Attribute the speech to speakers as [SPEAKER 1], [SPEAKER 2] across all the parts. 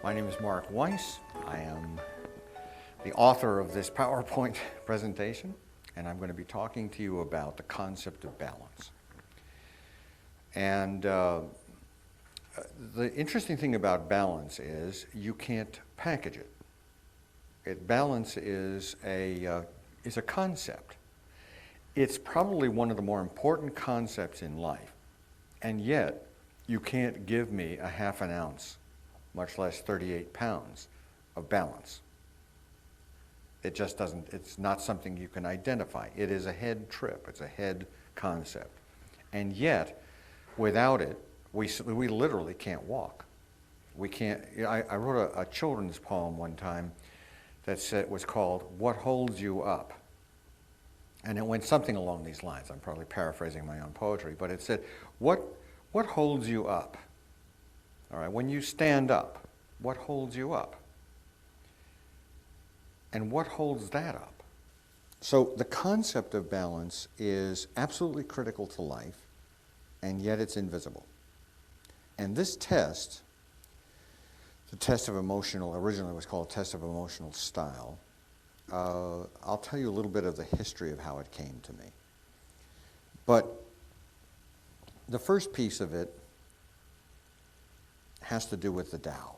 [SPEAKER 1] My name is Mark Weiss. I am the author of this PowerPoint presentation, and I'm going to be talking to you about the concept of balance. And the interesting thing about balance is you can't package it. Balance is a concept. It's probably one of the more important concepts in life, and yet you can't give me a half an ounce, much less 38 pounds of balance. It just doesn't, it's not something you can identify. It is a head trip, it's a head concept. And yet, without it, we literally can't walk. We can't, I wrote a children's poem one time that was called, "What Holds You Up?" And it went something along these lines. I'm probably paraphrasing my own poetry, but it said, what holds you up? All right, when you stand up, what holds you up? And what holds that up? So the concept of balance is absolutely critical to life, and yet it's invisible. And this test, the test of emotional, originally was called test of emotional style. I'll tell you a little bit of the history of how it came to me. But the first piece of it has to do with the Tao.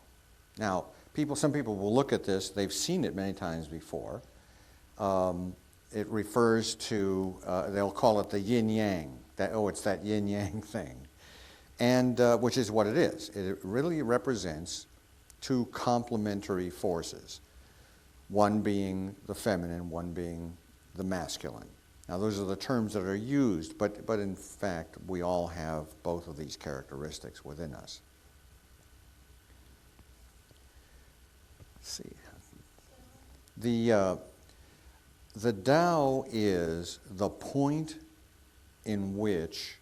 [SPEAKER 1] Now, some people will look at this, they've seen it many times before. It refers to, they'll call it the yin-yang, it's that yin-yang thing. And which is what it is. It really represents two complementary forces, one being the feminine, one being the masculine. Now those are the terms that are used, but in fact we all have both of these characteristics within us. Let's see. The Tao is the point in which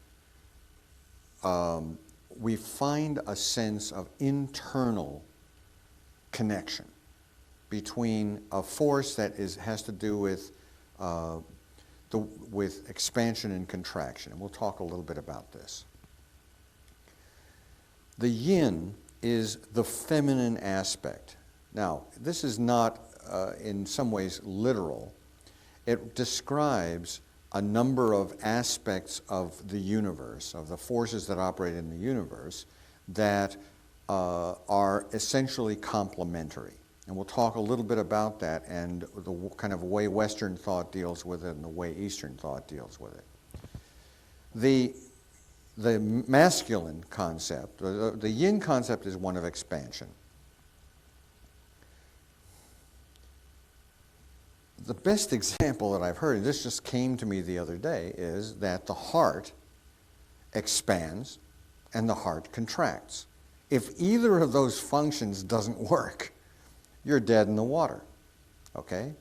[SPEAKER 1] we find a sense of internal connection between a force that has to do with with expansion and contraction, and we'll talk a little bit about this. The yin is the feminine aspect. Now, this is not in some ways literal. It describes a number of aspects of the universe, of the forces that operate in the universe, that are essentially complementary. And we'll talk a little bit about that and the kind of way Western thought deals with it and the way Eastern thought deals with it. The masculine concept, the yin concept, is one of expansion. The best example that I've heard, and this just came to me the other day, is that the heart expands and the heart contracts. If either of those functions doesn't work, you're dead in the water, okay?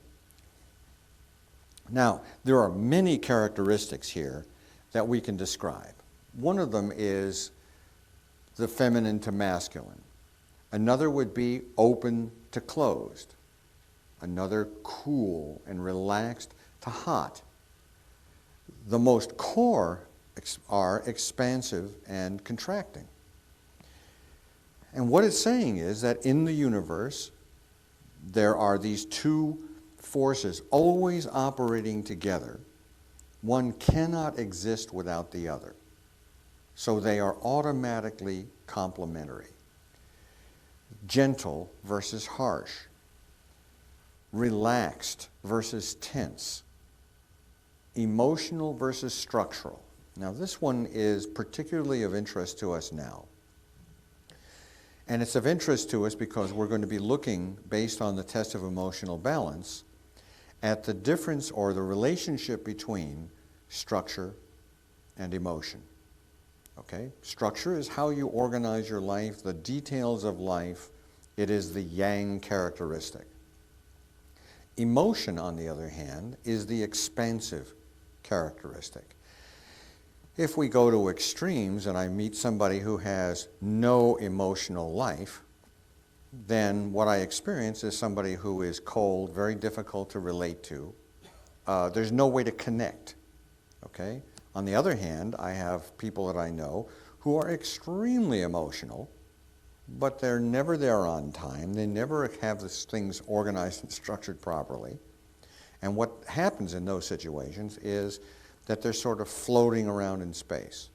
[SPEAKER 1] Now, there are many characteristics here that we can describe. One of them is the feminine to masculine. Another would be open to closed. Another cool and relaxed to hot. The most core are expansive and contracting. And what it's saying is that in the universe, there are these two forces always operating together. One cannot exist without the other. So they are automatically complementary. Gentle versus harsh. Relaxed versus tense. Emotional versus structural. Now this one is particularly of interest to us now. And it's of interest to us because we're going to be looking, based on the test of emotional balance, at the difference or the relationship between structure and emotion. Okay? Structure is how you organize your life, the details of life. It is the yang characteristic. Emotion, on the other hand, is the expansive characteristic. If we go to extremes and I meet somebody who has no emotional life, then what I experience is somebody who is cold, very difficult to relate to. There's no way to connect, okay? On the other hand, I have people that I know who are extremely emotional but they're never there on time. They never have things organized and structured properly. And what happens in those situations is that they're sort of floating around in space.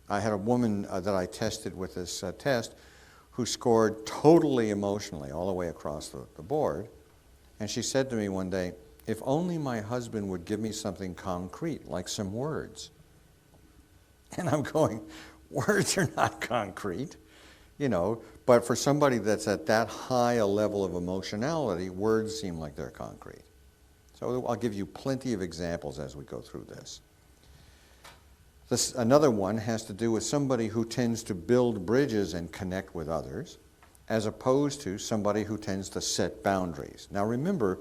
[SPEAKER 1] I had a woman that I tested with this test who scored totally emotionally all the way across the board. And she said to me one day, if only my husband would give me something concrete, like some words. And I'm going, words are not concrete, you know, but for somebody that's at that high a level of emotionality, words seem like they're concrete. So I'll give you plenty of examples as we go through this. Another one has to do with somebody who tends to build bridges and connect with others, as opposed to somebody who tends to set boundaries. Now remember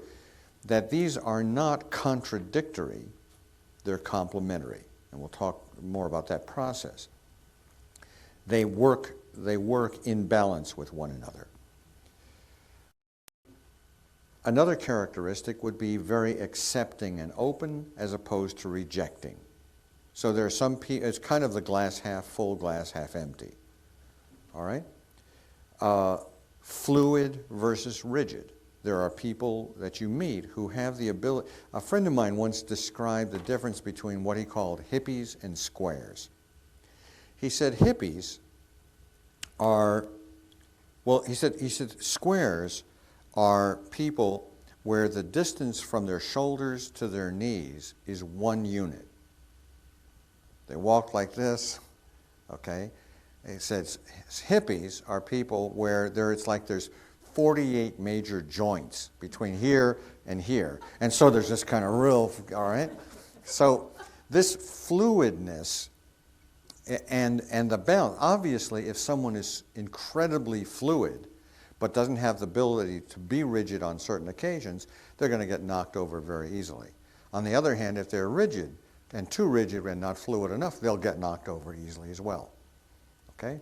[SPEAKER 1] that these are not contradictory, they're complementary. And we'll talk more about that process. They work in balance with one another. Another characteristic would be very accepting and open as opposed to rejecting. So there are some people, it's kind of the glass half full, glass half empty. All right? Fluid versus rigid. There are people that you meet who have the ability. A friend of mine once described the difference between what he called hippies and squares. He said hippies are, well, he said squares are people where the distance from their shoulders to their knees is 1 unit. They walk like this, okay? He says hippies are people where it's like there's 48 major joints between here and here. And so there's this kind of real, all right? So this fluidness and the balance, obviously if someone is incredibly fluid but doesn't have the ability to be rigid on certain occasions, they're going to get knocked over very easily. On the other hand, if they're rigid and too rigid and not fluid enough, they'll get knocked over easily as well. Okay?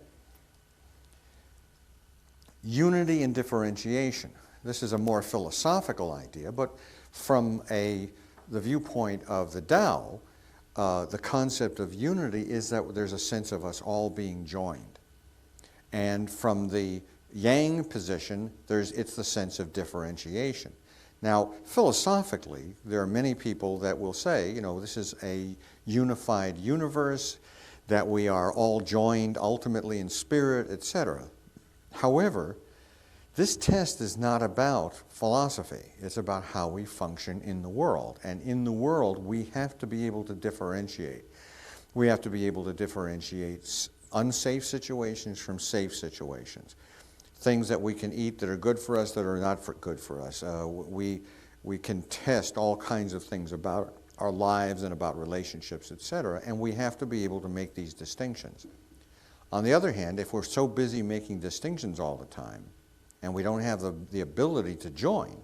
[SPEAKER 1] Unity and differentiation. This is a more philosophical idea, but from the viewpoint of the Tao, the concept of unity is that there's a sense of us all being joined. And from the Yang position, it's the sense of differentiation. Now, philosophically, there are many people that will say, you know, this is a unified universe, that we are all joined ultimately in spirit, etc. However, this test is not about philosophy. It's about how we function in the world. And in the world, we have to be able to differentiate. We have to be able to differentiate unsafe situations from safe situations. Things that we can eat that are good for us, that are not good for us. We can test all kinds of things about our lives and about relationships, etc. And we have to be able to make these distinctions. On the other hand, if we're so busy making distinctions all the time, and we don't have the ability to join,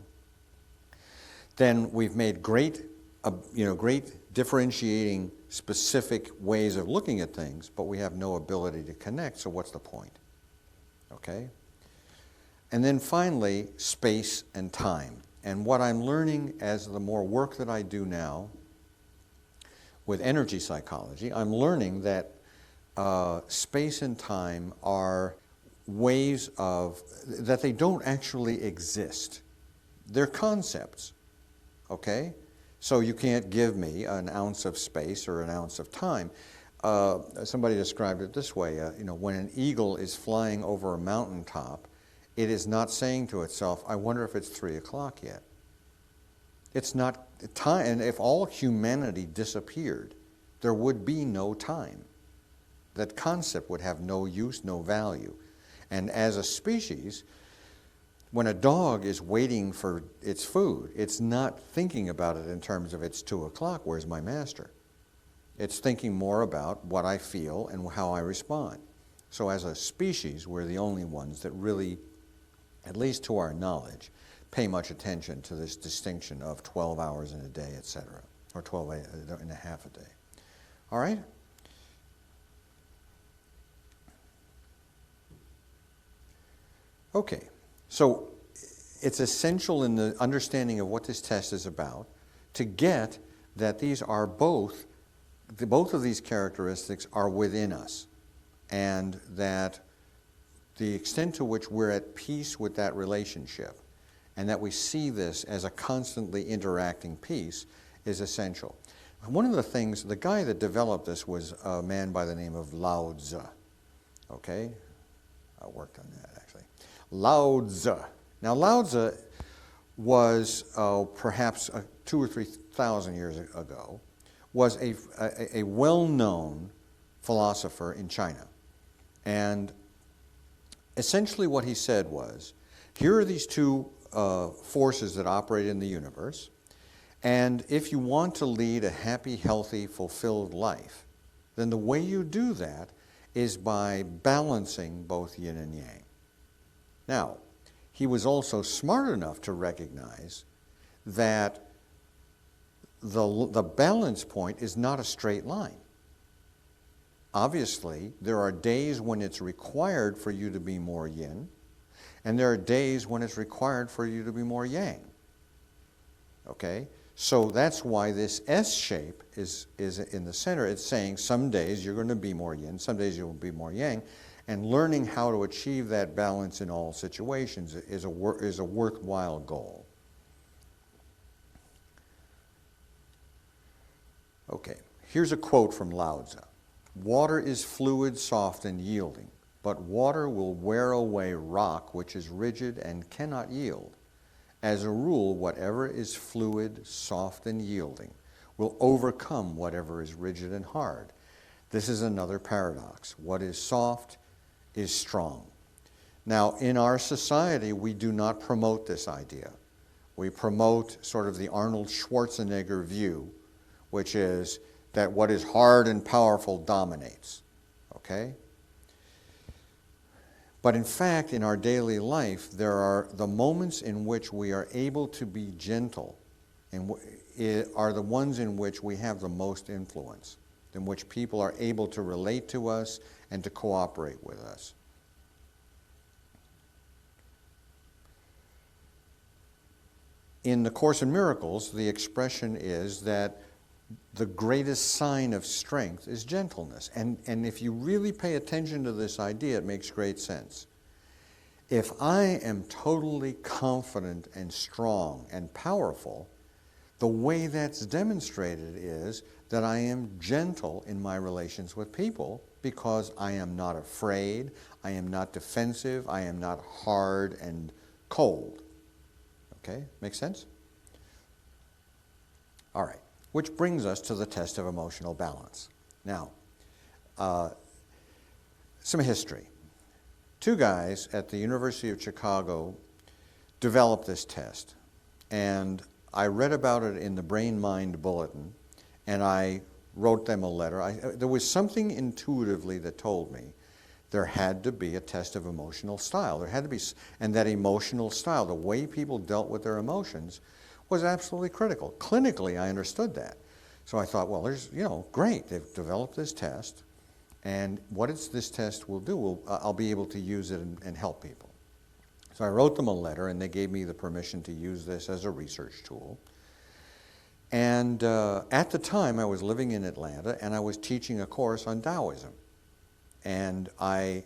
[SPEAKER 1] then we've made great differentiating specific ways of looking at things, but we have no ability to connect, so what's the point? Okay? And then finally, space and time. And what I'm learning as the more work that I do now with energy psychology, I'm learning that space and time are ways that they don't actually exist. They're concepts, okay? So you can't give me an ounce of space or an ounce of time. Somebody described it this way, when an eagle is flying over a mountaintop, it is not saying to itself, I wonder if it's 3 o'clock yet. It's not time, and if all humanity disappeared, there would be no time. That concept would have no use, no value. And as a species, when a dog is waiting for its food, it's not thinking about it in terms of it's 2 o'clock, where's my master? It's thinking more about what I feel and how I respond. So as a species, we're the only ones that really, at least to our knowledge, pay much attention to this distinction of 12 hours in a day, etc., or 12 and a half a day. All right? Okay, so it's essential in the understanding of what this test is about to get that these are both of these characteristics are within us, and that the extent to which we're at peace with that relationship and that we see this as a constantly interacting piece is essential. One of the things, the guy that developed this was a man by the name of Lao Tzu. Okay? I worked on that, actually. Lao Tzu. Now, Lao Tzu was perhaps 2,000 or 3,000 years ago, was a well-known philosopher in China. And essentially what he said was, here are these two forces that operate in the universe, and if you want to lead a happy, healthy, fulfilled life, then the way you do that is by balancing both yin and yang. Now, he was also smart enough to recognize that the balance point is not a straight line. Obviously, there are days when it's required for you to be more yin, and there are days when it's required for you to be more yang. Okay? So that's why this S shape is in the center. It's saying some days you're going to be more yin, some days you'll be more yang, and learning how to achieve that balance in all situations is a worthwhile goal. Okay, here's a quote from Lao Tzu. Water is fluid, soft, and yielding, but water will wear away rock which is rigid and cannot yield. As a rule, whatever is fluid, soft, and yielding will overcome whatever is rigid and hard. This is another paradox. What is soft is strong. Now, in our society, we do not promote this idea. We promote sort of the Arnold Schwarzenegger view, which is that what is hard and powerful dominates. Okay? But in fact, in our daily life, there are the moments in which we are able to be gentle and are the ones in which we have the most influence, in which people are able to relate to us and to cooperate with us. In the Course in Miracles, the expression is that the greatest sign of strength is gentleness. And if you really pay attention to this idea, it makes great sense. If I am totally confident and strong and powerful, the way that's demonstrated is that I am gentle in my relations with people because I am not afraid, I am not defensive, I am not hard and cold. Okay, make sense? All right. Which brings us to the test of emotional balance. Now, some history. Two guys at the University of Chicago developed this test, and I read about it in the Brain Mind Bulletin, and I wrote them a letter. There was something intuitively that told me there had to be a test of emotional style. There had to be, and that emotional style, the way people dealt with their emotions, was absolutely critical. Clinically, I understood that. So I thought, well, there's, great, they've developed this test, and what this test will do, I'll be able to use it and help people. So I wrote them a letter, and they gave me the permission to use this as a research tool. And at the time, I was living in Atlanta, and I was teaching a course on Taoism. And I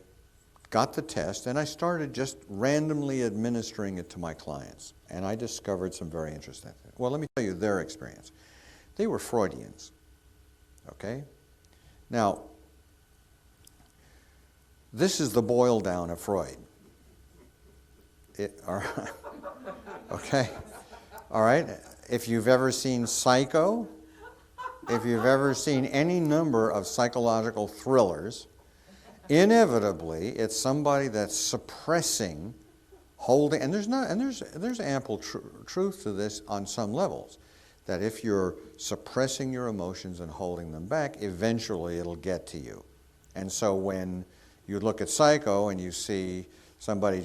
[SPEAKER 1] got the test, and I started just randomly administering it to my clients. And I discovered some very interesting things. Well, let me tell you their experience. They were Freudians, okay? Now, this is the boil down of Freud. Okay? All right? If you've ever seen Psycho, if you've ever seen any number of psychological thrillers, inevitably it's somebody that's suppressing, holding, and there's ample truth to this on some levels, that if you're suppressing your emotions and holding them back, eventually it'll get to you. And so when you look at Psycho and you see somebody,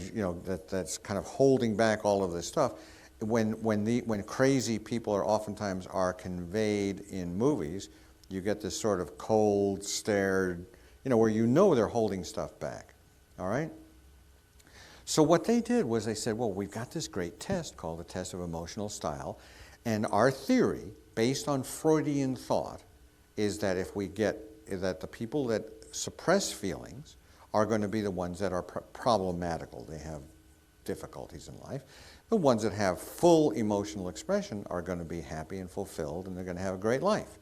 [SPEAKER 1] that's kind of holding back all of this stuff, when crazy people oftentimes are conveyed in movies, you get this sort of cold, stared, where they're holding stuff back. All right? So what they did was they said, well, we've got this great test called the test of emotional style, and our theory, based on Freudian thought, is that that the people that suppress feelings are going to be the ones that are problematical. They have difficulties in life. The ones that have full emotional expression are going to be happy and fulfilled, and they're going to have a great life.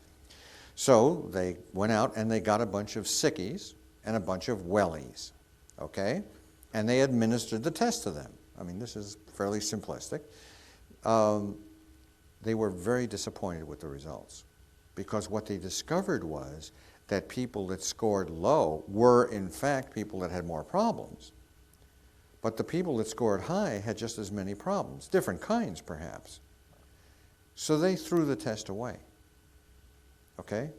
[SPEAKER 1] So they went out and they got a bunch of sickies and a bunch of wellies, okay? And they administered the test to them. I mean, this is fairly simplistic. They were very disappointed with the results, because what they discovered was that people that scored low were, in fact, people that had more problems. But the people that scored high had just as many problems, different kinds perhaps. So they threw the test away, okay?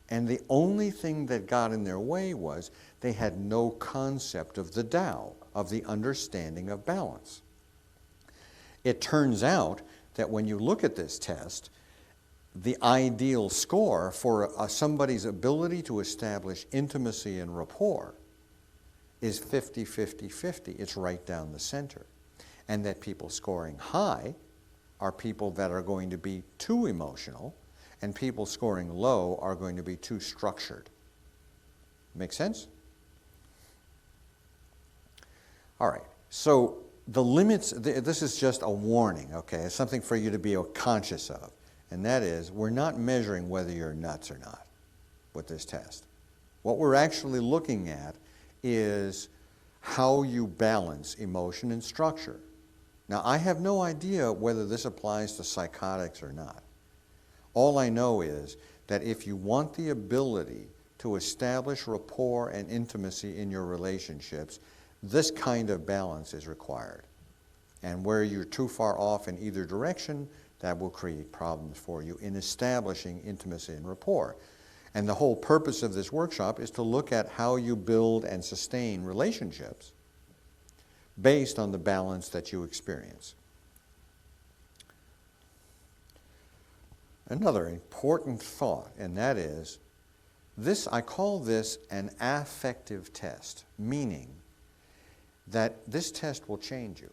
[SPEAKER 1] And the only thing that got in their way was they had no concept of the Tao, of the understanding of balance. It turns out that when you look at this test, the ideal score for somebody's ability to establish intimacy and rapport is 50-50-50. It's right down the center. And that people scoring high are people that are going to be too emotional, and people scoring low are going to be too structured. Make sense? All right, so the limits, this is just a warning, okay? It's something for you to be conscious of. And that is, we're not measuring whether you're nuts or not with this test. What we're actually looking at is how you balance emotion and structure. Now, I have no idea whether this applies to psychotics or not. All I know is that if you want the ability to establish rapport and intimacy in your relationships, this kind of balance is required. And where you're too far off in either direction, that will create problems for you in establishing intimacy and rapport. And the whole purpose of this workshop is to look at how you build and sustain relationships based on the balance that you experience. Another important thought, and that is, I call this an affective test, meaning that this test will change you.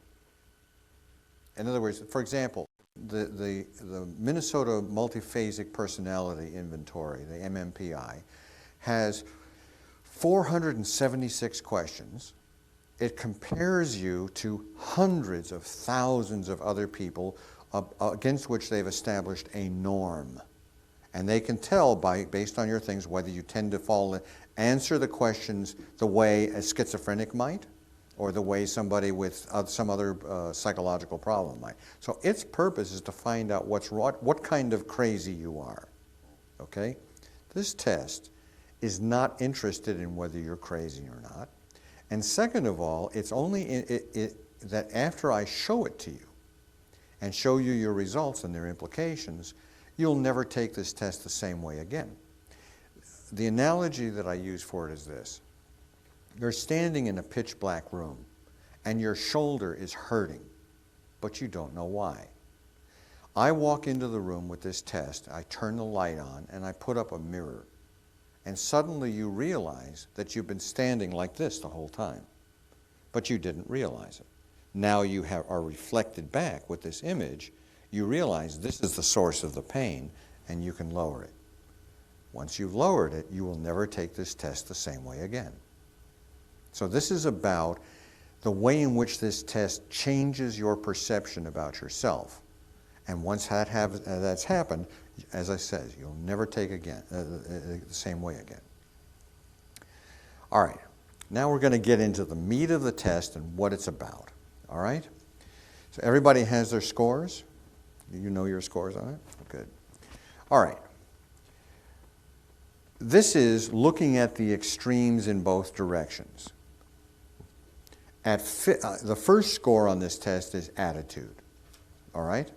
[SPEAKER 1] In other words, for example, the Minnesota Multiphasic Personality Inventory, the MMPI, has 476 questions. It compares you to hundreds of thousands of other people against which they've established a norm. And they can tell based on your things whether you tend to answer the questions the way a schizophrenic might, or the way somebody with some other psychological problem might. So its purpose is to find out what kind of crazy you are, okay? This test is not interested in whether you're crazy or not. And second of all, it's only that after I show it to you and show you your results and their implications, you'll never take this test the same way again. The analogy that I use for it is this. You're standing in a pitch black room and your shoulder is hurting, but you don't know why. I walk into the room with this test, I turn the light on, and I put up a mirror. And suddenly you realize that you've been standing like this the whole time, but you didn't realize it. Now you are reflected back with this image. You realize this is the source of the pain, and you can lower it. Once you've lowered it, you will never take this test the same way again. So this is about the way in which this test changes your perception about yourself. And once that's happened, as I said, you'll never take again the same way again. All right, now we're going to get into the meat of the test and what it's about. All right? So everybody has their scores? You know your scores on it? Good. All right. This is looking at the extremes in both directions. The first score on this test is attitude. All right?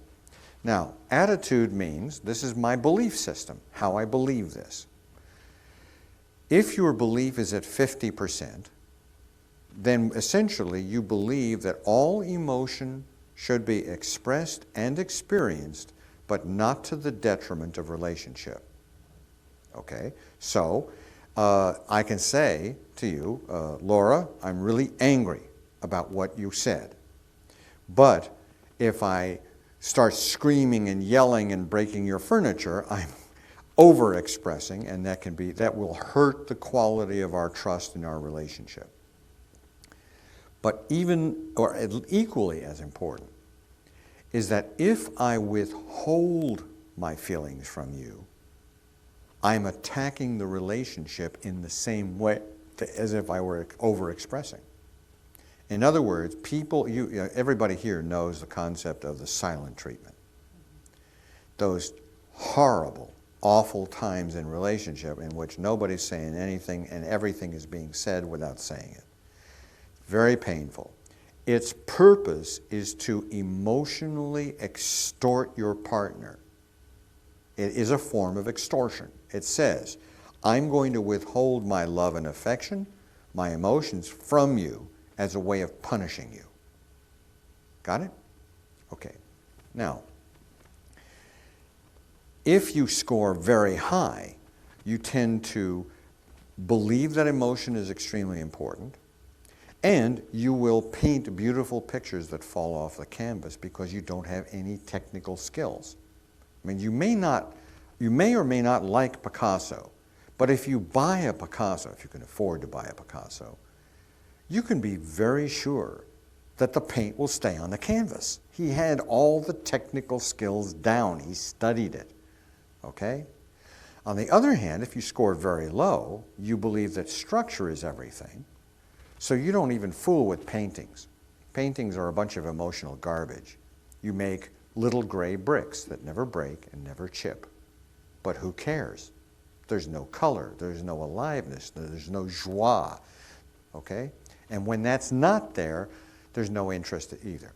[SPEAKER 1] Now, attitude means this is my belief system, how I believe this. If your belief is at 50%, then essentially you believe that all emotion should be expressed and experienced, but not to the detriment of relationship. Okay? So, I can say to you, Laura, I'm really angry about what you said. But if I start screaming and yelling and breaking your furniture, I'm over-expressing, and that will hurt the quality of our trust in our relationship. But even, or equally as important, is that if I withhold my feelings from you, I'm attacking the relationship in the same way as if I were overexpressing. In other words, everybody here knows the concept of the silent treatment. Those horrible, awful times in relationship in which nobody's saying anything and everything is being said without saying it. Very painful. Its purpose is to emotionally extort your partner. It is a form of extortion. It says, I'm going to withhold my love and affection, my emotions from you as a way of punishing you. Got it? Okay. Now, if you score very high, you tend to believe that emotion is extremely important, and you will paint beautiful pictures that fall off the canvas because you don't have any technical skills. I mean, you may or may not like Picasso, but if you buy a Picasso, if you can afford to buy a Picasso, you can be very sure that the paint will stay on the canvas. He had all the technical skills down. He studied it. Okay? On the other hand, if you score very low, you believe that structure is everything, so you don't even fool with paintings. Paintings are a bunch of emotional garbage. You make little gray bricks that never break and never chip. But who cares? There's no color, there's no aliveness, there's no joie. Okay? And when that's not there, there's no interest either.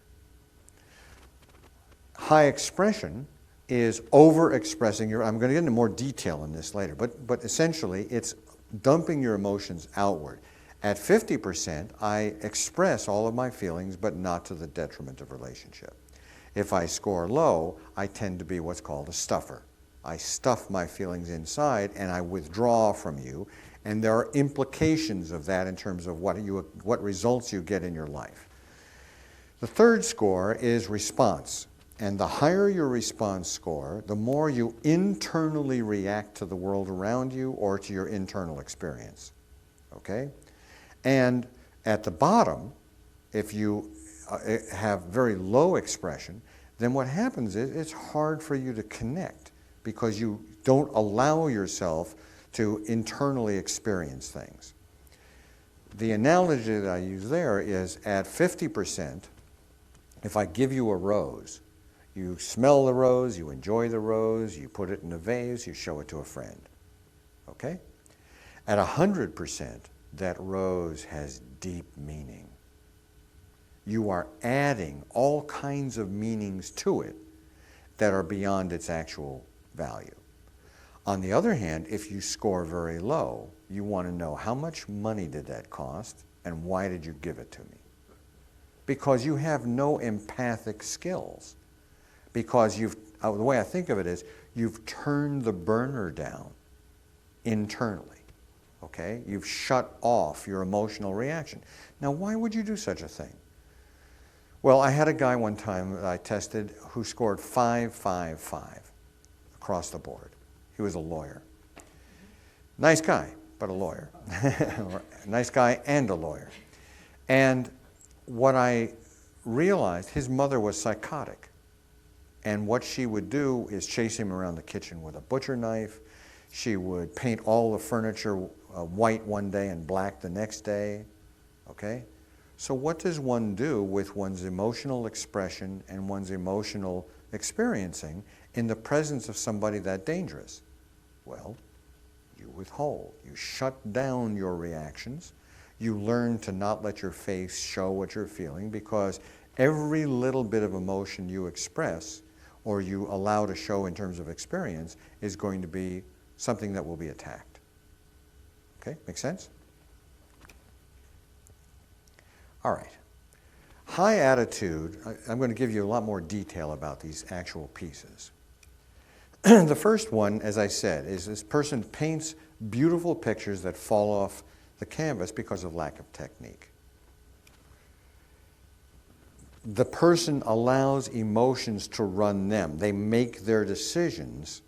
[SPEAKER 1] High expression is over-expressing I'm going to get into more detail in this later, but essentially it's dumping your emotions outward. At 50%, I express all of my feelings, but not to the detriment of relationship. If I score low, I tend to be what's called a stuffer. I stuff my feelings inside and I withdraw from you, and there are implications of that in terms of what results you get in your life. The third score is response. And the higher your response score, the more you internally react to the world around you or to your internal experience. Okay? And at the bottom, if you have very low expression, then what happens is it's hard for you to connect because you don't allow yourself to internally experience things. The analogy that I use there is at 50%, if I give you a rose, you smell the rose, you enjoy the rose, you put it in a vase, you show it to a friend. Okay? At 100%, that rose has deep meaning. You are adding all kinds of meanings to it that are beyond its actual value. On the other hand, if you score very low, you want to know how much money did that cost and why did you give it to me? Because you have no empathic skills. Because the way I think of it is, you've turned the burner down internally. Okay? You've shut off your emotional reaction. Now, why would you do such a thing? Well, I had a guy one time that I tested who scored 555 across the board. He was a lawyer. Nice guy, but a lawyer. Nice guy and a lawyer. And what I realized, his mother was psychotic. And what she would do is chase him around the kitchen with a butcher knife. She would paint all the furniture white one day and black the next day. Okay? So what does one do with one's emotional expression and one's emotional experiencing in the presence of somebody that dangerous? Well, you withhold. You shut down your reactions. You learn to not let your face show what you're feeling, because every little bit of emotion you express or you allow to show in terms of experience is going to be something that will be attacked. Okay, make sense? All right. High attitude, I'm going to give you a lot more detail about these actual pieces. The first one, as I said, is this person paints beautiful pictures that fall off the canvas because of lack of technique. The person allows emotions to run them. They make their decisions.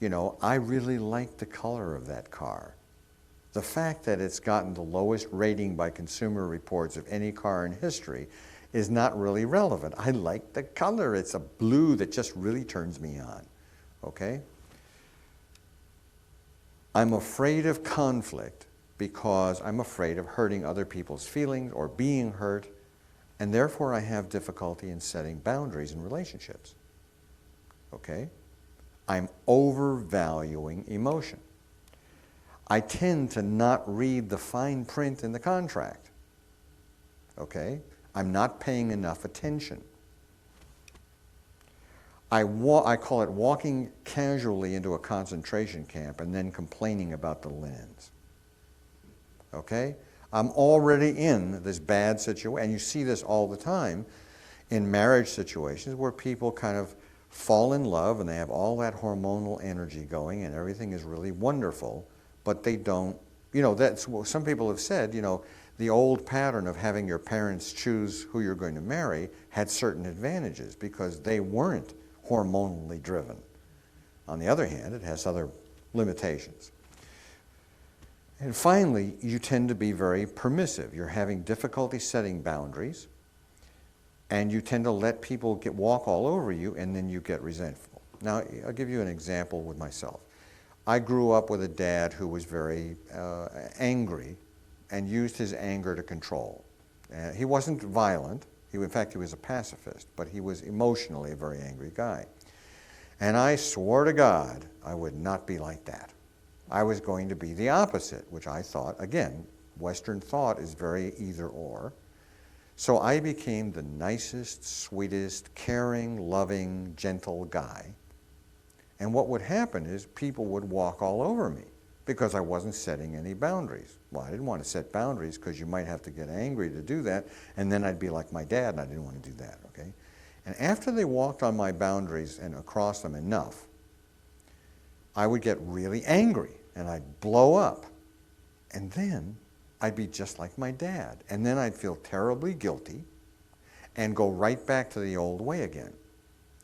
[SPEAKER 1] You know, I really like the color of that car. The fact that it's gotten the lowest rating by Consumer Reports of any car in history is not really relevant. I like the color. It's a blue that just really turns me on, okay? I'm afraid of conflict because I'm afraid of hurting other people's feelings or being hurt, and therefore I have difficulty in setting boundaries in relationships, okay? I'm overvaluing emotion. I tend to not read the fine print in the contract, okay? I'm not paying enough attention. I call it walking casually into a concentration camp and then complaining about the linens, okay? I'm already in this bad situation, and you see this all the time in marriage situations where people kind of fall in love and they have all that hormonal energy going and everything is really wonderful, but they don't, you know, that's what some people have said, you know, the old pattern of having your parents choose who you're going to marry had certain advantages because they weren't hormonally driven. On the other hand, it has other limitations. And finally, you tend to be very permissive. You're having difficulty setting boundaries, and you tend to let people walk all over you, and then you get resentful. Now, I'll give you an example with myself. I grew up with a dad who was very angry and used his anger to control. He wasn't violent. In fact, he was a pacifist, but he was emotionally a very angry guy. And I swore to God I would not be like that. I was going to be the opposite, which I thought, again, Western thought is very either or. So I became the nicest, sweetest, caring, loving, gentle guy. And what would happen is people would walk all over me because I wasn't setting any boundaries. Well, I didn't want to set boundaries because you might have to get angry to do that, and then I'd be like my dad, and I didn't want to do that, okay? And after they walked on my boundaries and across them enough, I would get really angry, and I'd blow up. And then I'd be just like my dad. And then I'd feel terribly guilty and go right back to the old way again,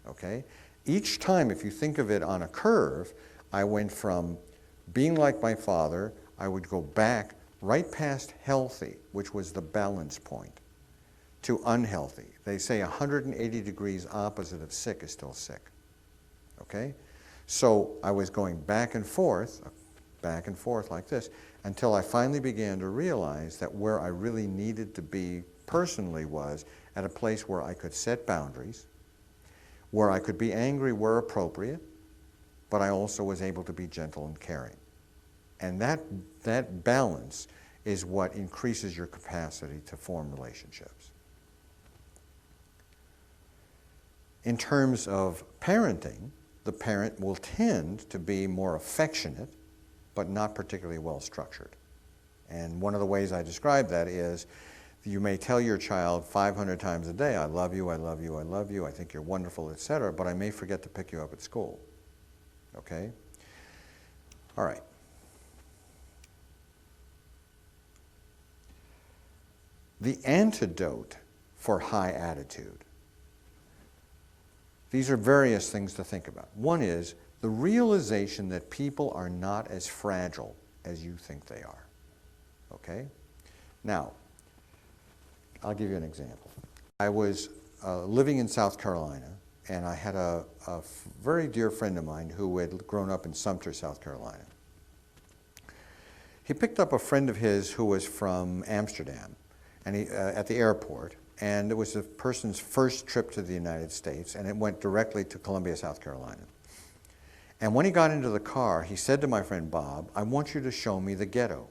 [SPEAKER 1] okay? Each time, if you think of it on a curve, I went from being like my father, I would go back right past healthy, which was the balance point, to unhealthy. They say 180 degrees opposite of sick is still sick, okay? So I was going back and forth like this, until I finally began to realize that where I really needed to be personally was at a place where I could set boundaries, where I could be angry where appropriate, but I also was able to be gentle and caring. And that balance is what increases your capacity to form relationships. In terms of parenting, the parent will tend to be more affectionate, but not particularly well structured. And one of the ways I describe that is you may tell your child 500 times a day, I love you, I love you, I love you, I think you're wonderful, etc., but I may forget to pick you up at school. Okay? All right. The antidote for high attitude. These are various things to think about. One is the realization that people are not as fragile as you think they are. Okay? Now, I'll give you an example. I was living in South Carolina, and I had a very dear friend of mine who had grown up in Sumter, South Carolina. He picked up a friend of his who was from Amsterdam, and at the airport, and it was the person's first trip to the United States, and it went directly to Columbia, South Carolina. And when he got into the car, he said to my friend Bob, I want you to show me the ghetto.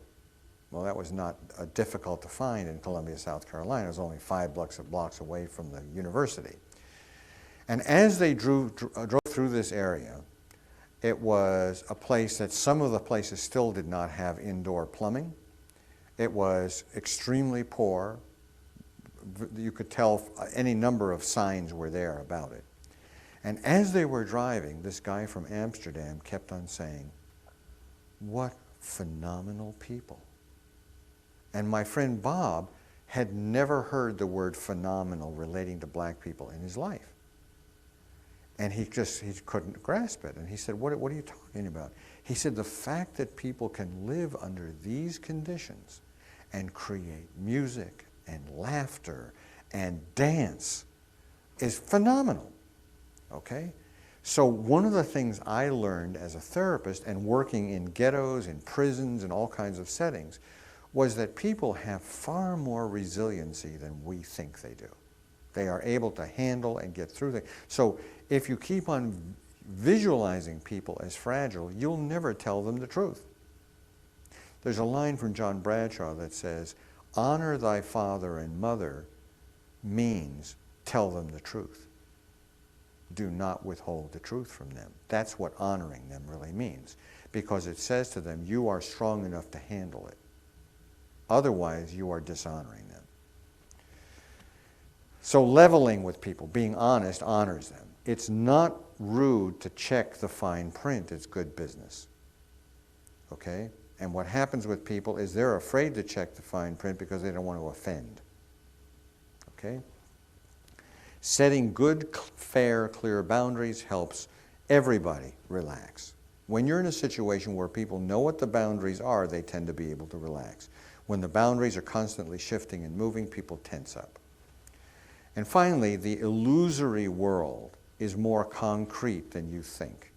[SPEAKER 1] Well, that was not difficult to find in Columbia, South Carolina. It was only 5 blocks away from the university. And as they drove through this area, it was a place that some of the places still did not have indoor plumbing. It was extremely poor. You could tell any number of signs were there about it. And as they were driving, this guy from Amsterdam kept on saying, what phenomenal people. And my friend Bob had never heard the word phenomenal relating to black people in his life. And he couldn't grasp it. And he said, what are you talking about? He said the fact that people can live under these conditions and create music and laughter and dance is phenomenal, okay? So one of the things I learned as a therapist and working in ghettos, in prisons, and all kinds of settings was that people have far more resiliency than we think they do. They are able to handle and get through things. So if you keep on visualizing people as fragile, you'll never tell them the truth. There's a line from John Bradshaw that says, honor thy father and mother means tell them the truth. Do not withhold the truth from them. That's what honoring them really means, because it says to them, you are strong enough to handle it. Otherwise, you are dishonoring them. So leveling with people, being honest, honors them. It's not rude to check the fine print. It's good business. Okay? And what happens with people is they're afraid to check the fine print because they don't want to offend. Okay? Setting good, fair, clear boundaries helps everybody relax. When you're in a situation where people know what the boundaries are, they tend to be able to relax. When the boundaries are constantly shifting and moving, people tense up. And finally, the illusory world is more concrete than you think.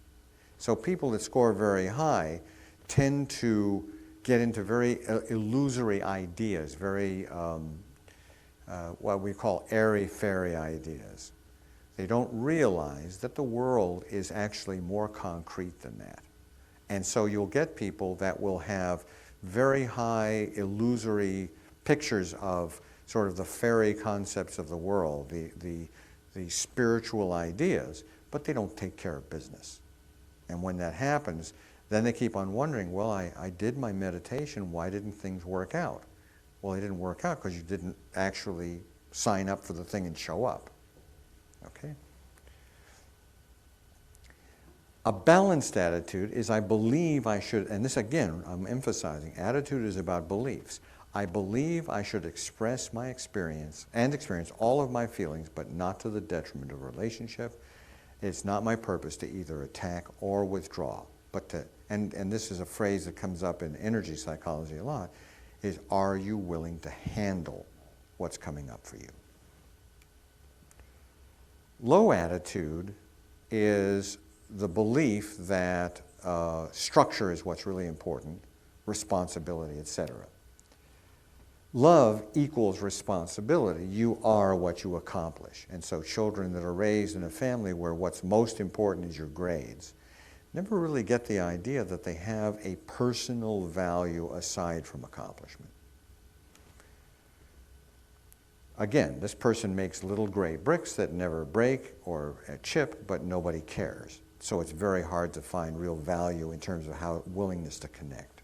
[SPEAKER 1] So people that score very high tend to get into very illusory ideas, very what we call airy-fairy ideas. They don't realize that the world is actually more concrete than that. And so you'll get people that will have very high illusory pictures of sort of the fairy concepts of the world, the spiritual ideas, but they don't take care of business. And when that happens, then they keep on wondering, well, I did my meditation, why didn't things work out? Well, they didn't work out because you didn't actually sign up for the thing and show up. Okay? A balanced attitude is I believe I should, and this again, I'm emphasizing, attitude is about beliefs. I believe I should express my experience all of my feelings, but not to the detriment of a relationship. It's not my purpose to either attack or withdraw, but to, and this is a phrase that comes up in energy psychology a lot, is are you willing to handle what's coming up for you? Low attitude is the belief that structure is what's really important, responsibility, etc. Love equals responsibility. You are what you accomplish. And so children that are raised in a family where what's most important is your grades never really get the idea that they have a personal value aside from accomplishment. Again, this person makes little gray bricks that never break or chip, but nobody cares. So it's very hard to find real value in terms of how willingness to connect.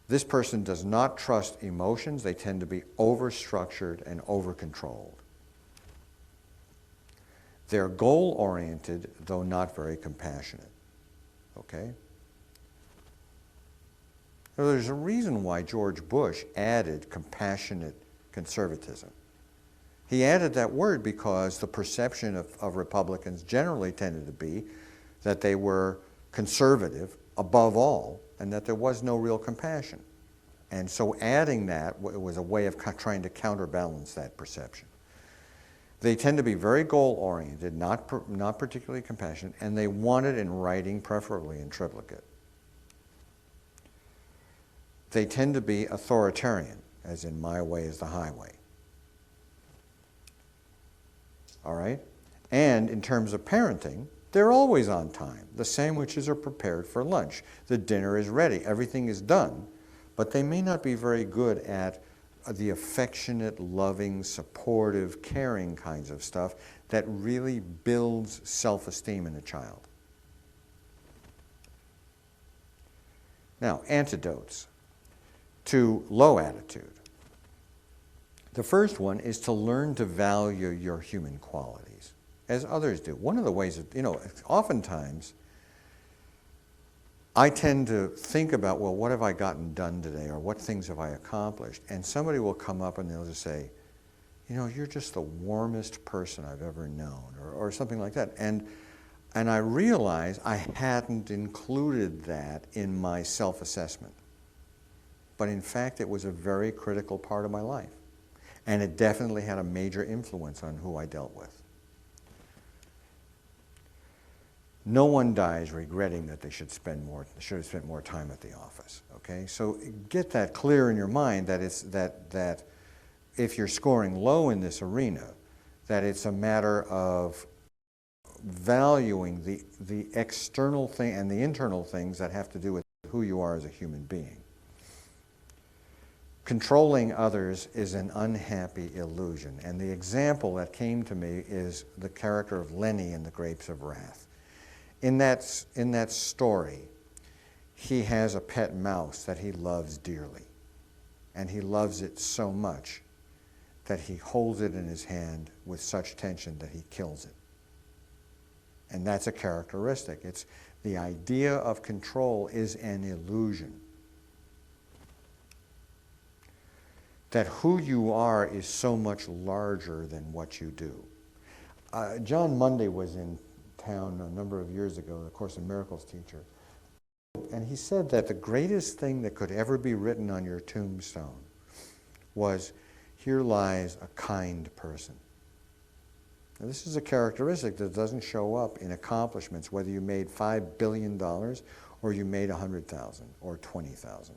[SPEAKER 1] This person does not trust emotions. They tend to be over-structured and over-controlled. They're goal-oriented, though not very compassionate. Okay? Now, there's a reason why George Bush added compassionate conservatism. He added that word because the perception of Republicans generally tended to be that they were conservative above all, and that there was no real compassion. And so adding that was a way of trying to counterbalance that perception. They tend to be very goal-oriented, not particularly compassionate, and they want it in writing, preferably in triplicate. They tend to be authoritarian, as in my way is the highway. All right? And in terms of parenting, they're always on time. The sandwiches are prepared for lunch. The dinner is ready. Everything is done. But they may not be very good at the affectionate, loving, supportive, caring kinds of stuff that really builds self-esteem in a child. Now, antidotes to low attitude. The first one is to learn to value your human qualities, as others do. One of the ways that, oftentimes I tend to think about, well, what have I gotten done today, or what things have I accomplished? And somebody will come up and they'll just say, you're just the warmest person I've ever known, or something like that. And And I realized I hadn't included that in my self-assessment. But in fact, it was a very critical part of my life. And it definitely had a major influence on who I dealt with. No one dies regretting that they should have spent more time at the office. Okay, so get that clear in your mind that that if you're scoring low in this arena, that it's a matter of valuing the external thing and the internal things that have to do with who you are as a human being. Controlling others is an unhappy illusion. And the example that came to me is the character of Lenny in The Grapes of Wrath. In that story, he has a pet mouse that he loves dearly. And he loves it so much that he holds it in his hand with such tension that he kills it. And that's a characteristic. It's the idea of control is an illusion. That who you are is so much larger than what you do. John Monday was in town a number of years ago, the Course in Miracles teacher, and he said that the greatest thing that could ever be written on your tombstone was, "Here lies a kind person." Now, this is a characteristic that doesn't show up in accomplishments, whether you made $5 billion or you made 100,000 or 20,000.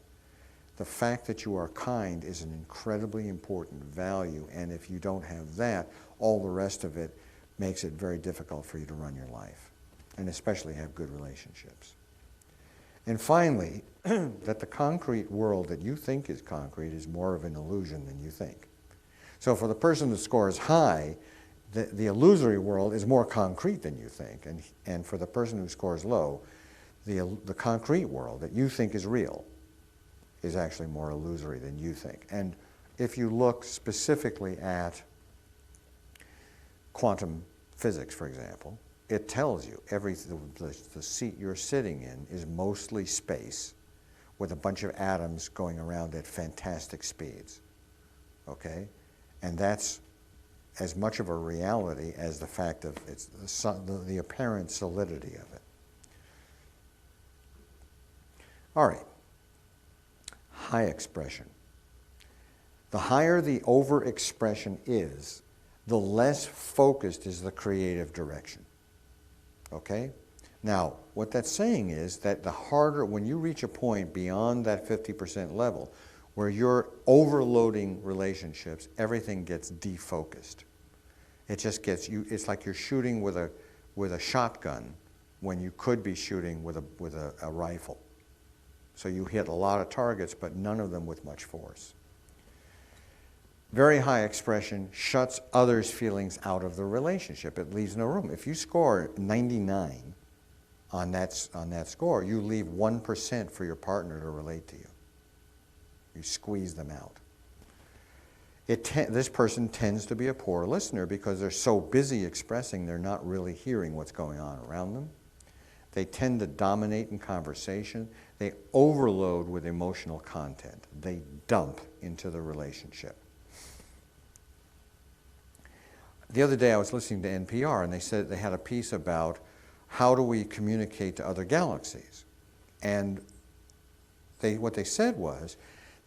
[SPEAKER 1] The fact that you are kind is an incredibly important value, and if you don't have that, all the rest of it makes it very difficult for you to run your life, and especially have good relationships. And finally, that the concrete world that you think is concrete is more of an illusion than you think. So for the person that scores high, the illusory world is more concrete than you think, and for the person who scores low, the concrete world that you think is real is actually more illusory than you think. And if you look specifically at quantum physics, for example, it tells you the seat you're sitting in is mostly space with a bunch of atoms going around at fantastic speeds. Okay? And that's as much of a reality as the fact of the apparent solidity of it. All right. High expression. The higher the overexpression is, the less focused is the creative direction. Okay? Now, what that's saying is that the harder, when you reach a point beyond that 50% level, where you're overloading relationships, everything gets defocused. It just gets you, it's like you're shooting with a shotgun when you could be shooting with a rifle. So you hit a lot of targets, but none of them with much force. Very high expression shuts others' feelings out of the relationship. It leaves no room. If you score 99 on that score, you leave 1% for your partner to relate to you. You squeeze them out. This person tends to be a poor listener because they're so busy expressing they're not really hearing what's going on around them. They tend to dominate in conversation. They overload with emotional content. They dump into the relationship. The other day I was listening to NPR and they said they had a piece about how do we communicate to other galaxies. And what they said was,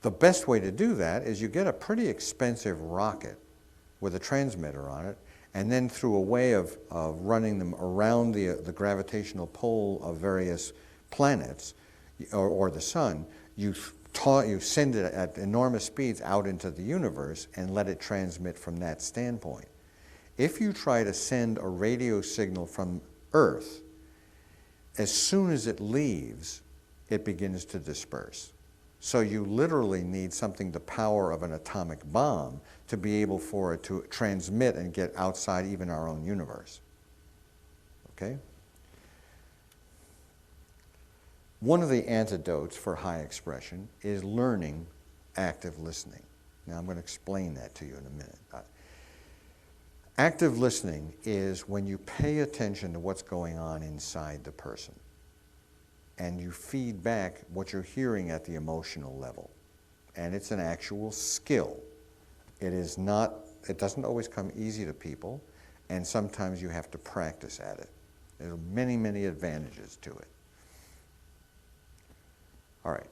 [SPEAKER 1] the best way to do that is you get a pretty expensive rocket with a transmitter on it, and then through a way of running them around the gravitational pull of various planets or the sun, you send it at enormous speeds out into the universe and let it transmit from that standpoint. If you try to send a radio signal from Earth, as soon as it leaves, it begins to disperse. So you literally need something the power of an atomic bomb to be able for it to transmit and get outside even our own universe. Okay? One of the antidotes for high expression is learning active listening. Now I'm going to explain that to you in a minute. Active listening is when you pay attention to what's going on inside the person and you feed back what you're hearing at the emotional level. And it's an actual skill. It doesn't always come easy to people, and sometimes you have to practice at it. There's many, many advantages to it. All right.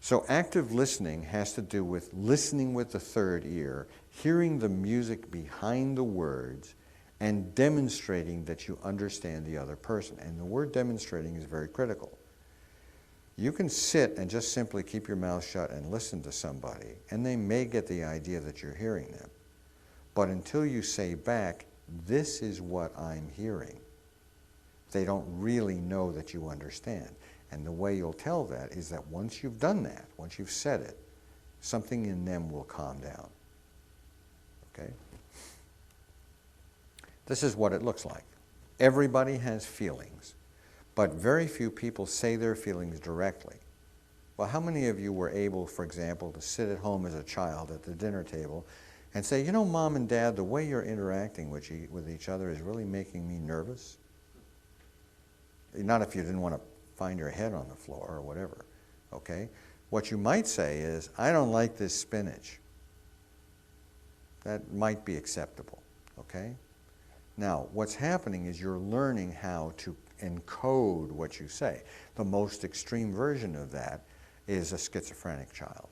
[SPEAKER 1] So active listening has to do with listening with the third ear, hearing the music behind the words, and demonstrating that you understand the other person. And the word demonstrating is very critical. You can sit and just simply keep your mouth shut and listen to somebody, and they may get the idea that you're hearing them. But until you say back, this is what I'm hearing, they don't really know that you understand. And the way you'll tell that is that once you've done that, once you've said it, something in them will calm down. Okay? This is what it looks like. Everybody has feelings, but very few people say their feelings directly. Well, how many of you were able, for example, to sit at home as a child at the dinner table and say, you know, Mom and Dad, the way you're interacting with each other is really making me nervous? Not if you didn't want to find your head on the floor or whatever, okay? What you might say is, I don't like this spinach. That might be acceptable, okay? Now, what's happening is you're learning how to encode what you say. The most extreme version of that is a schizophrenic child,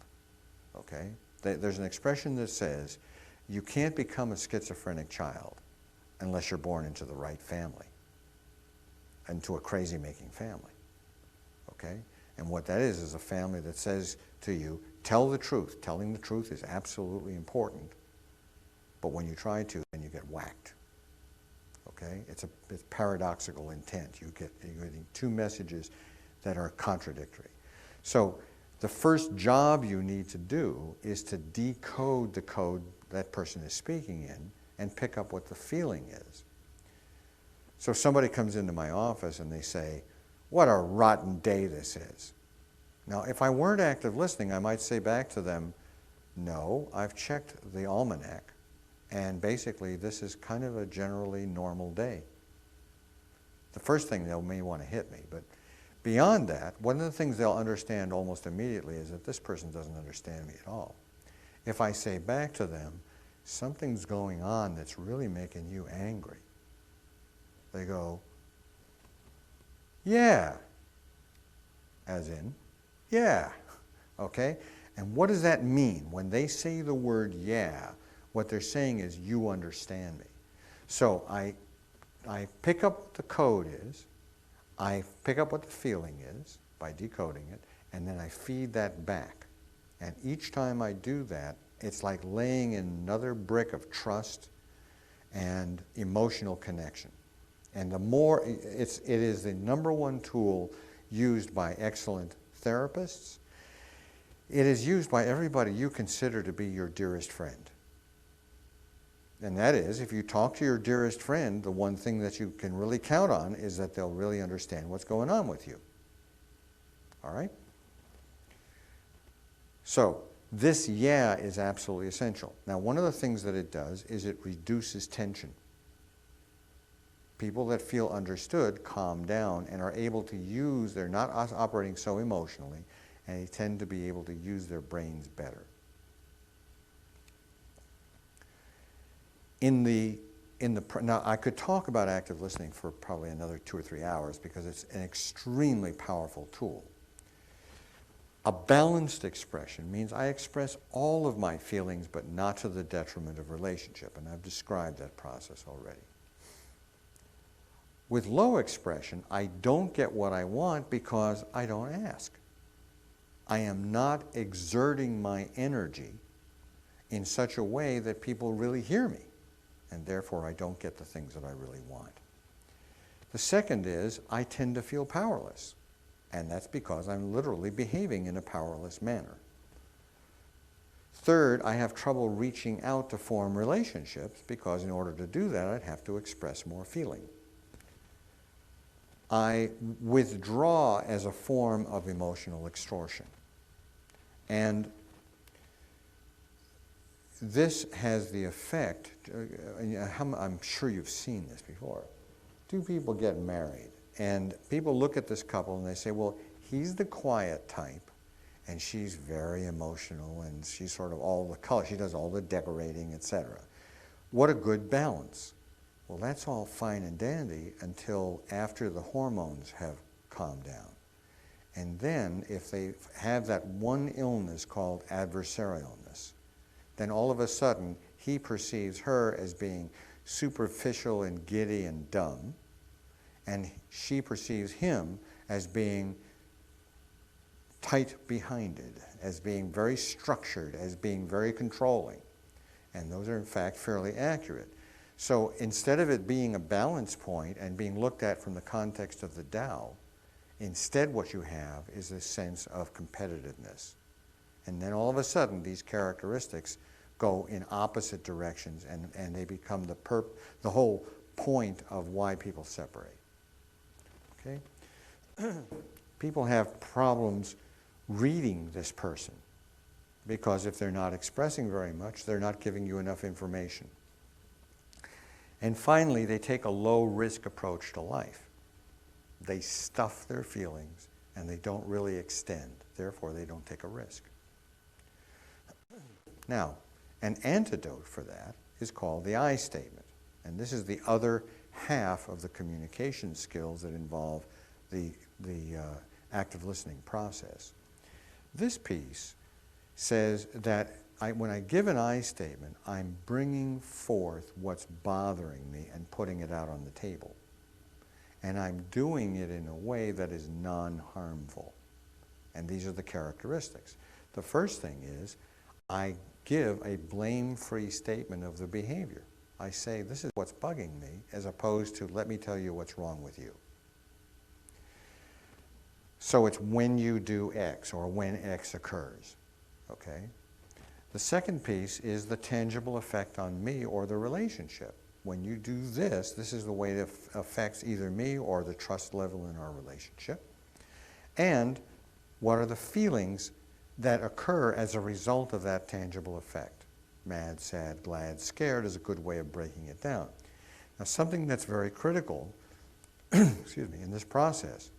[SPEAKER 1] okay? There's an expression that says, you can't become a schizophrenic child unless you're born into the right family, into a crazy-making family. Okay? And what that is a family that says to you, tell the truth. Telling the truth is absolutely important. But when you try to, then you get whacked. Okay? It's paradoxical intent. You're getting two messages that are contradictory. So the first job you need to do is to decode the code that person is speaking in and pick up what the feeling is. So somebody comes into my office and they say, what a rotten day this is. Now, if I weren't active listening, I might say back to them, no, I've checked the almanac, and basically this is kind of a generally normal day. The first thing they may want to hit me, but beyond that, one of the things they'll understand almost immediately is that this person doesn't understand me at all. If I say back to them, something's going on that's really making you angry, they go, yeah, as in, yeah, okay? And what does that mean? When they say the word yeah, what they're saying is, you understand me. So I pick up what the code is, I pick up what the feeling is by decoding it, and then I feed that back. And each time I do that, it's like laying another brick of trust and emotional connection. And the more, it is the number one tool used by excellent therapists. It is used by everybody you consider to be your dearest friend. And that is, if you talk to your dearest friend, the one thing that you can really count on is that they'll really understand what's going on with you. All right? So, this yeah is absolutely essential. Now, one of the things that it does is it reduces tension. People that feel understood calm down and are able to use, they're not operating so emotionally, and they tend to be able to use their brains better. Now, I could talk about active listening for probably another 2 or 3 hours because it's an extremely powerful tool. A balanced expression means I express all of my feelings, but not to the detriment of relationship, and I've described that process already. With low expression, I don't get what I want because I don't ask. I am not exerting my energy in such a way that people really hear me, and therefore I don't get the things that I really want. The second is I tend to feel powerless, and that's because I'm literally behaving in a powerless manner. Third, I have trouble reaching out to form relationships because in order to do that, I'd have to express more feeling. I withdraw as a form of emotional extortion. And this has the effect, I'm sure you've seen this before. Two people get married, and people look at this couple and they say, well, he's the quiet type, and she's very emotional, and she's sort of all the color, she does all the decorating, etc. What a good balance. Well, that's all fine and dandy until after the hormones have calmed down. And then if they have that one illness called adversarialness, then all of a sudden he perceives her as being superficial and giddy and dumb, and she perceives him as being tight-behinded, as being very structured, as being very controlling. And those are in fact fairly accurate. So instead of it being a balance point and being looked at from the context of the Tao, instead what you have is this sense of competitiveness. And then all of a sudden these characteristics go in opposite directions, and they become the whole point of why people separate. Okay? People have problems reading this person because if they're not expressing very much, they're not giving you enough information. And finally, they take a low-risk approach to life. They stuff their feelings and they don't really extend. Therefore, they don't take a risk. Now, an antidote for that is called the I statement. And this is the other half of the communication skills that involve the active listening process. This piece says that when I give an I statement, I'm bringing forth what's bothering me and putting it out on the table. And I'm doing it in a way that is non-harmful. And these are the characteristics. The first thing is I give a blame-free statement of the behavior. I say, this is what's bugging me, as opposed to, let me tell you what's wrong with you. So it's when you do X, or when X occurs. Okay? The second piece is the tangible effect on me or the relationship. When you do this, this is the way it affects either me or the trust level in our relationship. And what are the feelings that occur as a result of that tangible effect? Mad, sad, glad, scared is a good way of breaking it down. Now, something that's very critical excuse me, in this process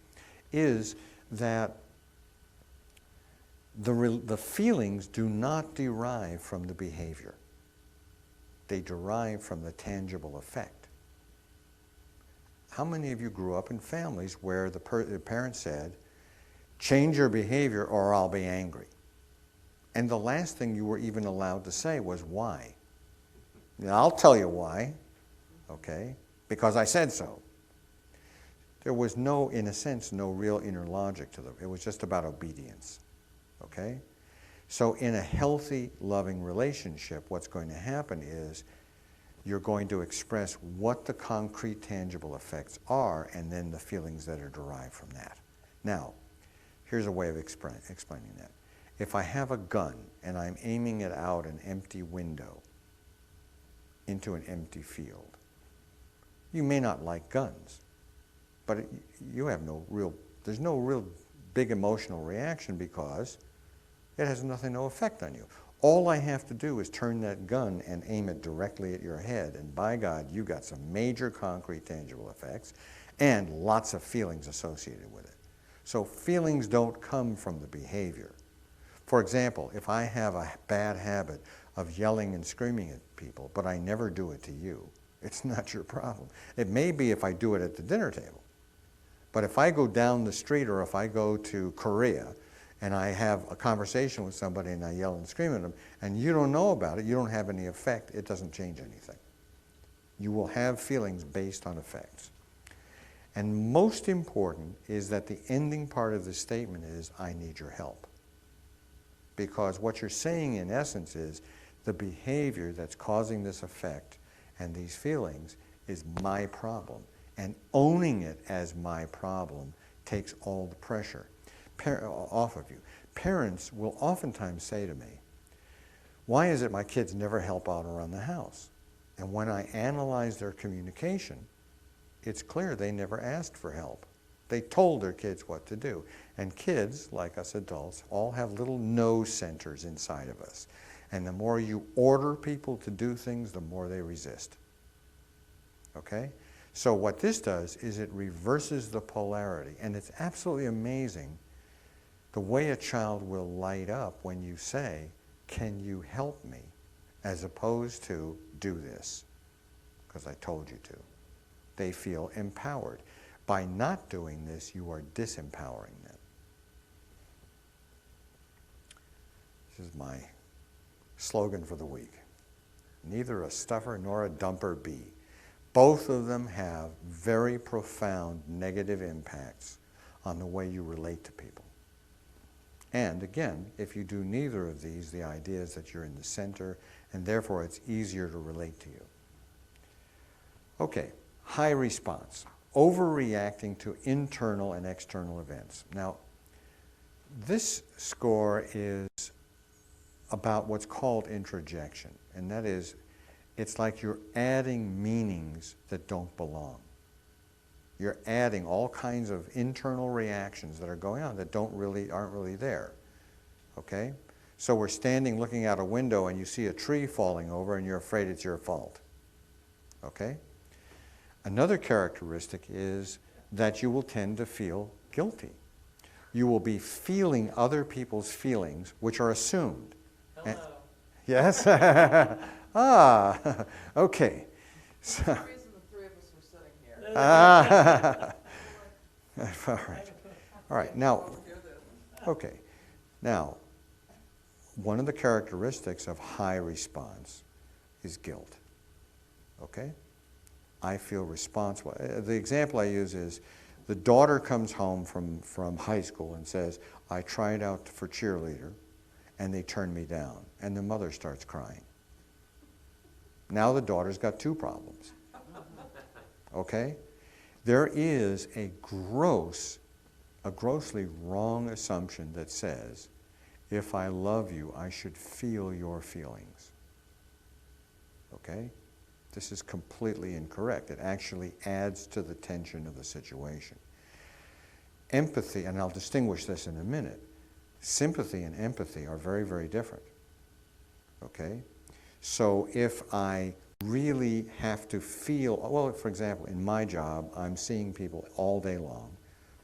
[SPEAKER 1] is that the feelings do not derive from the behavior. They derive from the tangible effect. How many of you grew up in families where the parent said, change your behavior or I'll be angry? And the last thing you were even allowed to say was, why? Now, I'll tell you why, okay? Because I said so. There was no, in a sense, no real inner logic to them. It was just about obedience, okay? So in a healthy, loving relationship, what's going to happen is you're going to express what the concrete, tangible effects are and then the feelings that are derived from that. Now, here's a way of explaining that. If I have a gun and I'm aiming it out an empty window into an empty field, you may not like guns, but there's no real big emotional reaction because it has no effect on you. All I have to do is turn that gun and aim it directly at your head, and by God, you got some major concrete tangible effects and lots of feelings associated with it. So feelings don't come from the behavior. For example, if I have a bad habit of yelling and screaming at people, but I never do it to you, it's not your problem. It may be if I do it at the dinner table. But if I go down the street or if I go to Korea and I have a conversation with somebody and I yell and scream at them, and you don't know about it, you don't have any effect, it doesn't change anything. You will have feelings based on effects. And most important is that the ending part of the statement is, I need your help. Because what you're saying in essence is, the behavior that's causing this effect and these feelings is my problem. And owning it as my problem takes all the pressure off of you. Parents will oftentimes say to me, why is it my kids never help out around the house? And when I analyze their communication, it's clear they never asked for help. They told their kids what to do. And kids, like us adults, all have little no centers inside of us. And the more you order people to do things, the more they resist. Okay? So what this does is it reverses the polarity. And it's absolutely amazing the way a child will light up when you say, can you help me? As opposed to, do this. because I told you to. They feel empowered. By not doing this, you are disempowering them. This is my slogan for the week. Neither a stuffer nor a dumper be. Both of them have very profound negative impacts on the way you relate to people. And again, if you do neither of these, the idea is that you're in the center, and therefore it's easier to relate to you. Okay, high response. Overreacting to internal and external events. Now, this score is about what's called introjection, and that is, it's like you're adding meanings that don't belong. You're adding all kinds of internal reactions that are going on that aren't really there. Okay? So we're standing looking out a window and you see a tree falling over and you're afraid it's your fault. Okay? Another characteristic is that you will tend to feel guilty. You will be feeling other people's feelings, which are assumed.
[SPEAKER 2] Hello.
[SPEAKER 1] Yes? Okay. So,
[SPEAKER 2] That's the reason the three of us were sitting here.
[SPEAKER 1] all right. All right. Now, okay. Now, one of the characteristics of high response is guilt. Okay? I feel responsible. The example I use is the daughter comes home from high school and says, I tried out for cheerleader and they turned me down. And the mother starts crying. Now the daughter's got two problems. Okay? There is a grossly wrong assumption that says, if I love you, I should feel your feelings. Okay? This is completely incorrect. It actually adds to the tension of the situation. Empathy, and I'll distinguish this in a minute, sympathy and empathy are very, very different. Okay? So if I really have to feel, well, for example, in my job, I'm seeing people all day long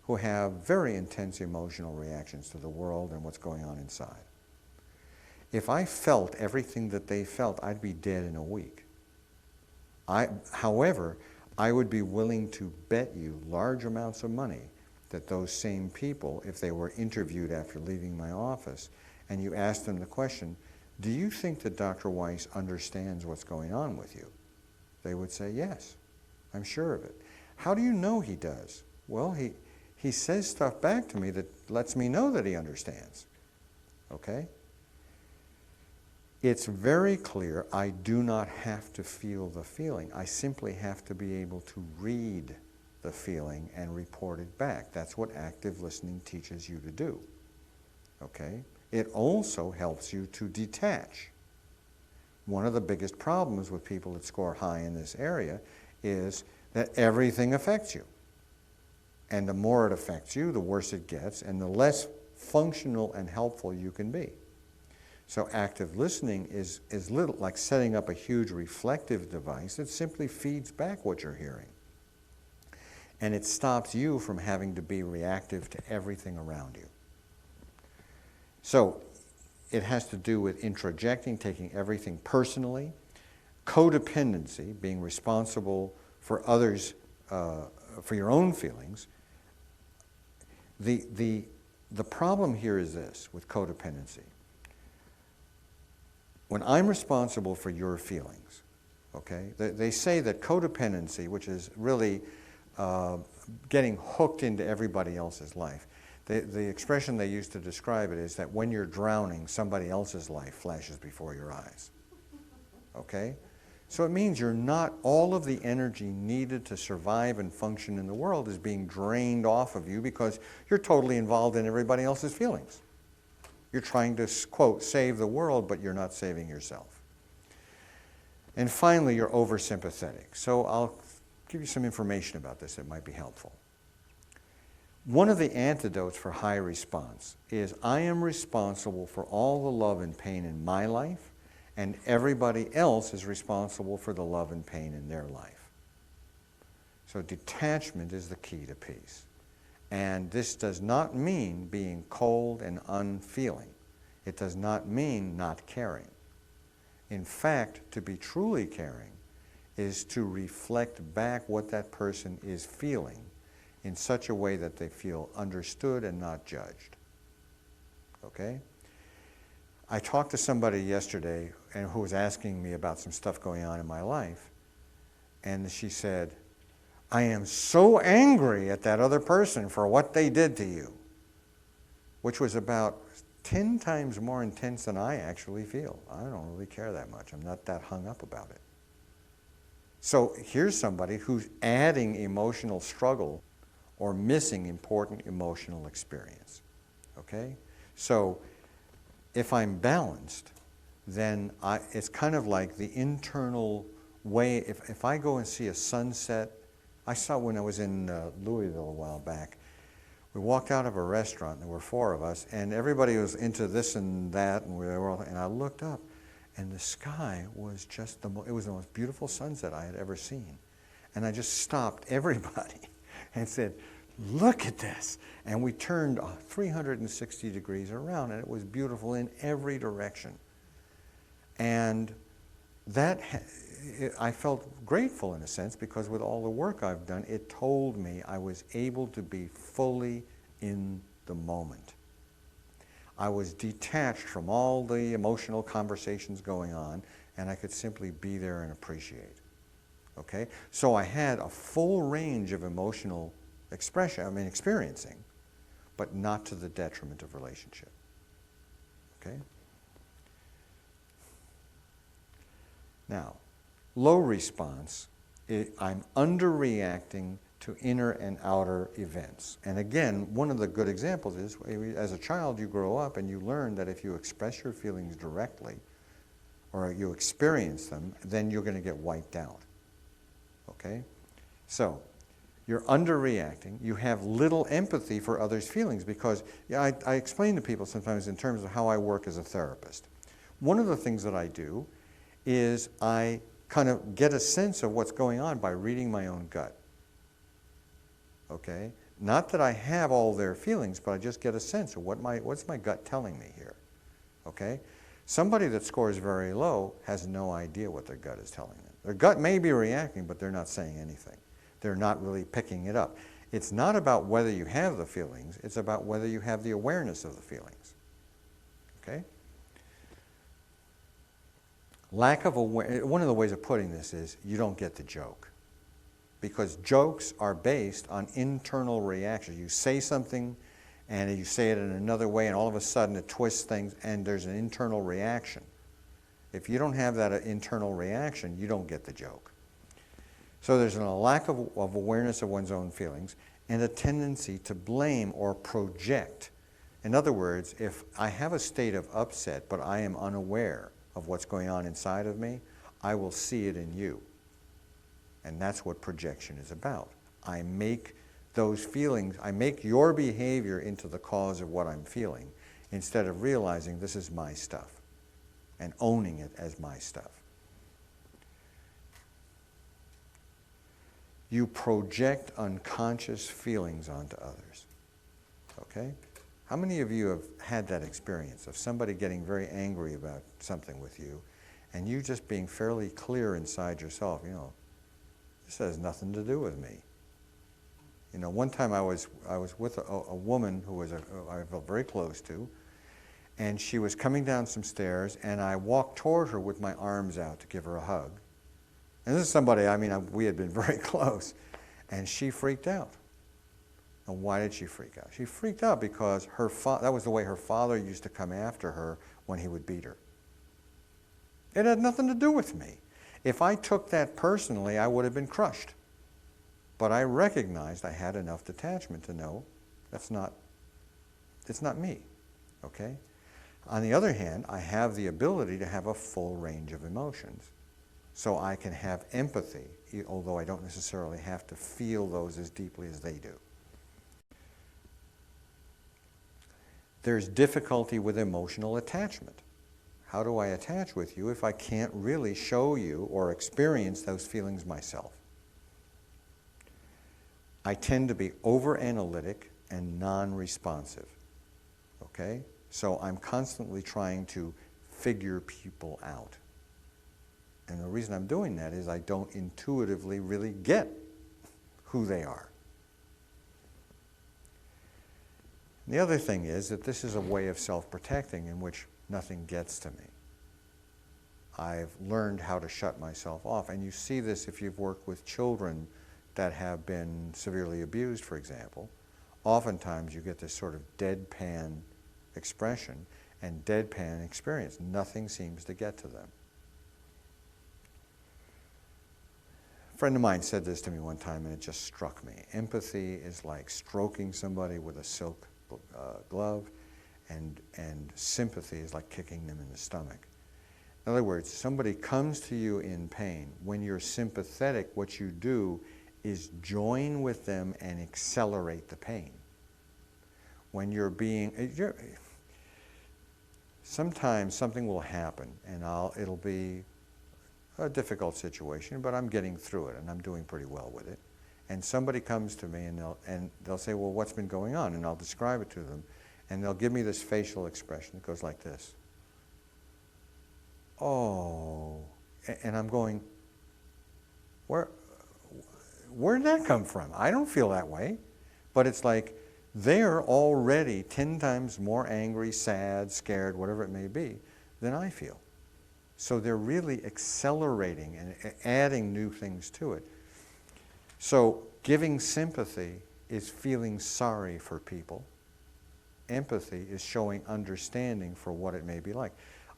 [SPEAKER 1] who have very intense emotional reactions to the world and what's going on inside. If I felt everything that they felt, I'd be dead in a week. However, I would be willing to bet you large amounts of money that those same people, if they were interviewed after leaving my office, and you asked them the question, do you think that Dr. Weiss understands what's going on with you? They would say, yes, I'm sure of it. How do you know he does? Well, he says stuff back to me that lets me know that he understands. Okay? It's very clear I do not have to feel the feeling. I simply have to be able to read the feeling and report it back. That's what active listening teaches you to do. Okay? It also helps you to detach. One of the biggest problems with people that score high in this area is that everything affects you. And the more it affects you, the worse it gets, and the less functional and helpful you can be. So active listening is little like setting up a huge reflective device that simply feeds back what you're hearing. And it stops you from having to be reactive to everything around you. So it has to do with introjecting, taking everything personally, codependency, being responsible for others, for your own feelings. The problem here is this with codependency. When I'm responsible for your feelings, okay, they say that codependency, which is really getting hooked into everybody else's life, the expression they use to describe it is that when you're drowning, somebody else's life flashes before your eyes. Okay? So it means you're not, all of the energy needed to survive and function in the world is being drained off of you because you're totally involved in everybody else's feelings. You're trying to, quote, save the world, but you're not saving yourself. And finally, you're oversympathetic. So I'll give you some information about this that might be helpful. One of the antidotes for high response is I am responsible for all the love and pain in my life, and everybody else is responsible for the love and pain in their life. So detachment is the key to peace. And this does not mean being cold and unfeeling. It does not mean not caring. In fact, to be truly caring is to reflect back what that person is feeling in such a way that they feel understood and not judged. Okay? I talked to somebody yesterday and who was asking me about some stuff going on in my life, and she said, I am so angry at that other person for what they did to you, which was about 10 times more intense than I actually feel. I don't really care that much. I'm not that hung up about it. So here's somebody who's adding emotional struggle or missing important emotional experience. Okay? So if I'm balanced, then it's kind of like the internal way. If I go and see a sunset, I saw when I was in Louisville a while back, we walked out of a restaurant, there were 4 of us, and everybody was into this and that, and I looked up, and the sky was just it was the most beautiful sunset I had ever seen. And I just stopped everybody and said, look at this. And we turned 360 degrees around, and it was beautiful in every direction. And that, I felt grateful in a sense, because with all the work I've done, it told me I was able to be fully in the moment. I was detached from all the emotional conversations going on, and I could simply be there and appreciate. Okay? So I had a full range of emotional experiencing, but not to the detriment of relationship. Okay? Now, low response, I'm underreacting to inner and outer events. And again, one of the good examples is, as a child you grow up and you learn that if you express your feelings directly, or you experience them, then you're going to get wiped out. Okay? So, you're underreacting. You have little empathy for others' feelings because I explain to people sometimes in terms of how I work as a therapist. One of the things that I do is I kind of get a sense of what's going on by reading my own gut. Okay? Not that I have all their feelings, but I just get a sense of what's my gut telling me here. Okay? Somebody that scores very low has no idea what their gut is telling them. Their gut may be reacting, but they're not saying anything. They're not really picking it up. It's not about whether you have the feelings, it's about whether you have the awareness of the feelings. Okay? Lack of awareness, one of the ways of putting this is you don't get the joke. Because jokes are based on internal reactions. You say something and you say it in another way and all of a sudden it twists things and there's an internal reaction. If you don't have that internal reaction, you don't get the joke. So there's a lack of awareness of one's own feelings and a tendency to blame or project. In other words, if I have a state of upset but I am unaware of what's going on inside of me, I will see it in you. And that's what projection is about. I make those feelings, I make your behavior into the cause of what I'm feeling instead of realizing this is my stuff and owning it as my stuff. You project unconscious feelings onto others. Okay? How many of you have had that experience of somebody getting very angry about something with you and you just being fairly clear inside yourself, this has nothing to do with me. One time I was with a woman who I felt very close to, and she was coming down some stairs, and I walked toward her with my arms out to give her a hug. And this is somebody, we had been very close, and she freaked out. And why did she freak out? She freaked out because that was the way her father used to come after her when he would beat her. It had nothing to do with me. If I took that personally, I would have been crushed. But I recognized I had enough detachment to know it's not me, okay? On the other hand, I have the ability to have a full range of emotions. So I can have empathy, although I don't necessarily have to feel those as deeply as they do. There's difficulty with emotional attachment. How do I attach with you if I can't really show you or experience those feelings myself? I tend to be over-analytic and non-responsive. Okay? So I'm constantly trying to figure people out. And the reason I'm doing that is I don't intuitively really get who they are. The other thing is that this is a way of self-protecting in which nothing gets to me. I've learned how to shut myself off. And you see this if you've worked with children that have been severely abused, for example. Oftentimes you get this sort of deadpan expression and deadpan experience. Nothing seems to get to them. A friend of mine said this to me one time and it just struck me. Empathy is like stroking somebody with a silk glove, and sympathy is like kicking them in the stomach. In other words, somebody comes to you in pain. When you're sympathetic, what you do is join with them and accelerate the pain. When sometimes something will happen and it'll be a difficult situation, but I'm getting through it and I'm doing pretty well with it. And somebody comes to me and they'll say, well, what's been going on? And I'll describe it to them. And they'll give me this facial expression that goes like this. Oh. And I'm going, where did that come from? I don't feel that way. But it's like they're already 10 times more angry, sad, scared, whatever it may be, than I feel. So they're really accelerating and adding new things to it. So giving sympathy is feeling sorry for people. Empathy is showing understanding for what it may be like.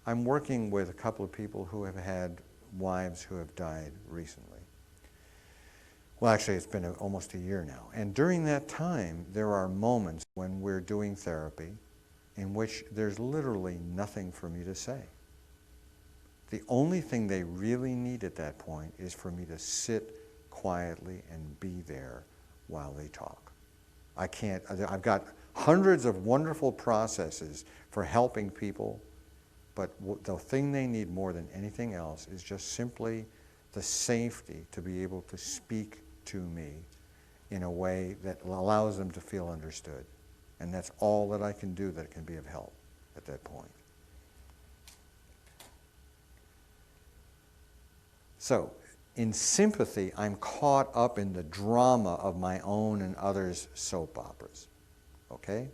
[SPEAKER 1] I'm working with a couple of people who have had wives who have died recently. Well, actually, it's been almost a year now. And during that time, there are moments when we're doing therapy in which there's literally nothing for me to say. The only thing they really need at that point is for me to sit quietly and be there while they talk. I've got hundreds of wonderful processes for helping people, but the thing they need more than anything else is just simply the safety to be able to speak to me in a way that allows them to feel understood. And that's all that I can do that can be of help at that point. So, in sympathy, I'm caught up in the drama of my own and others' soap operas. Okay?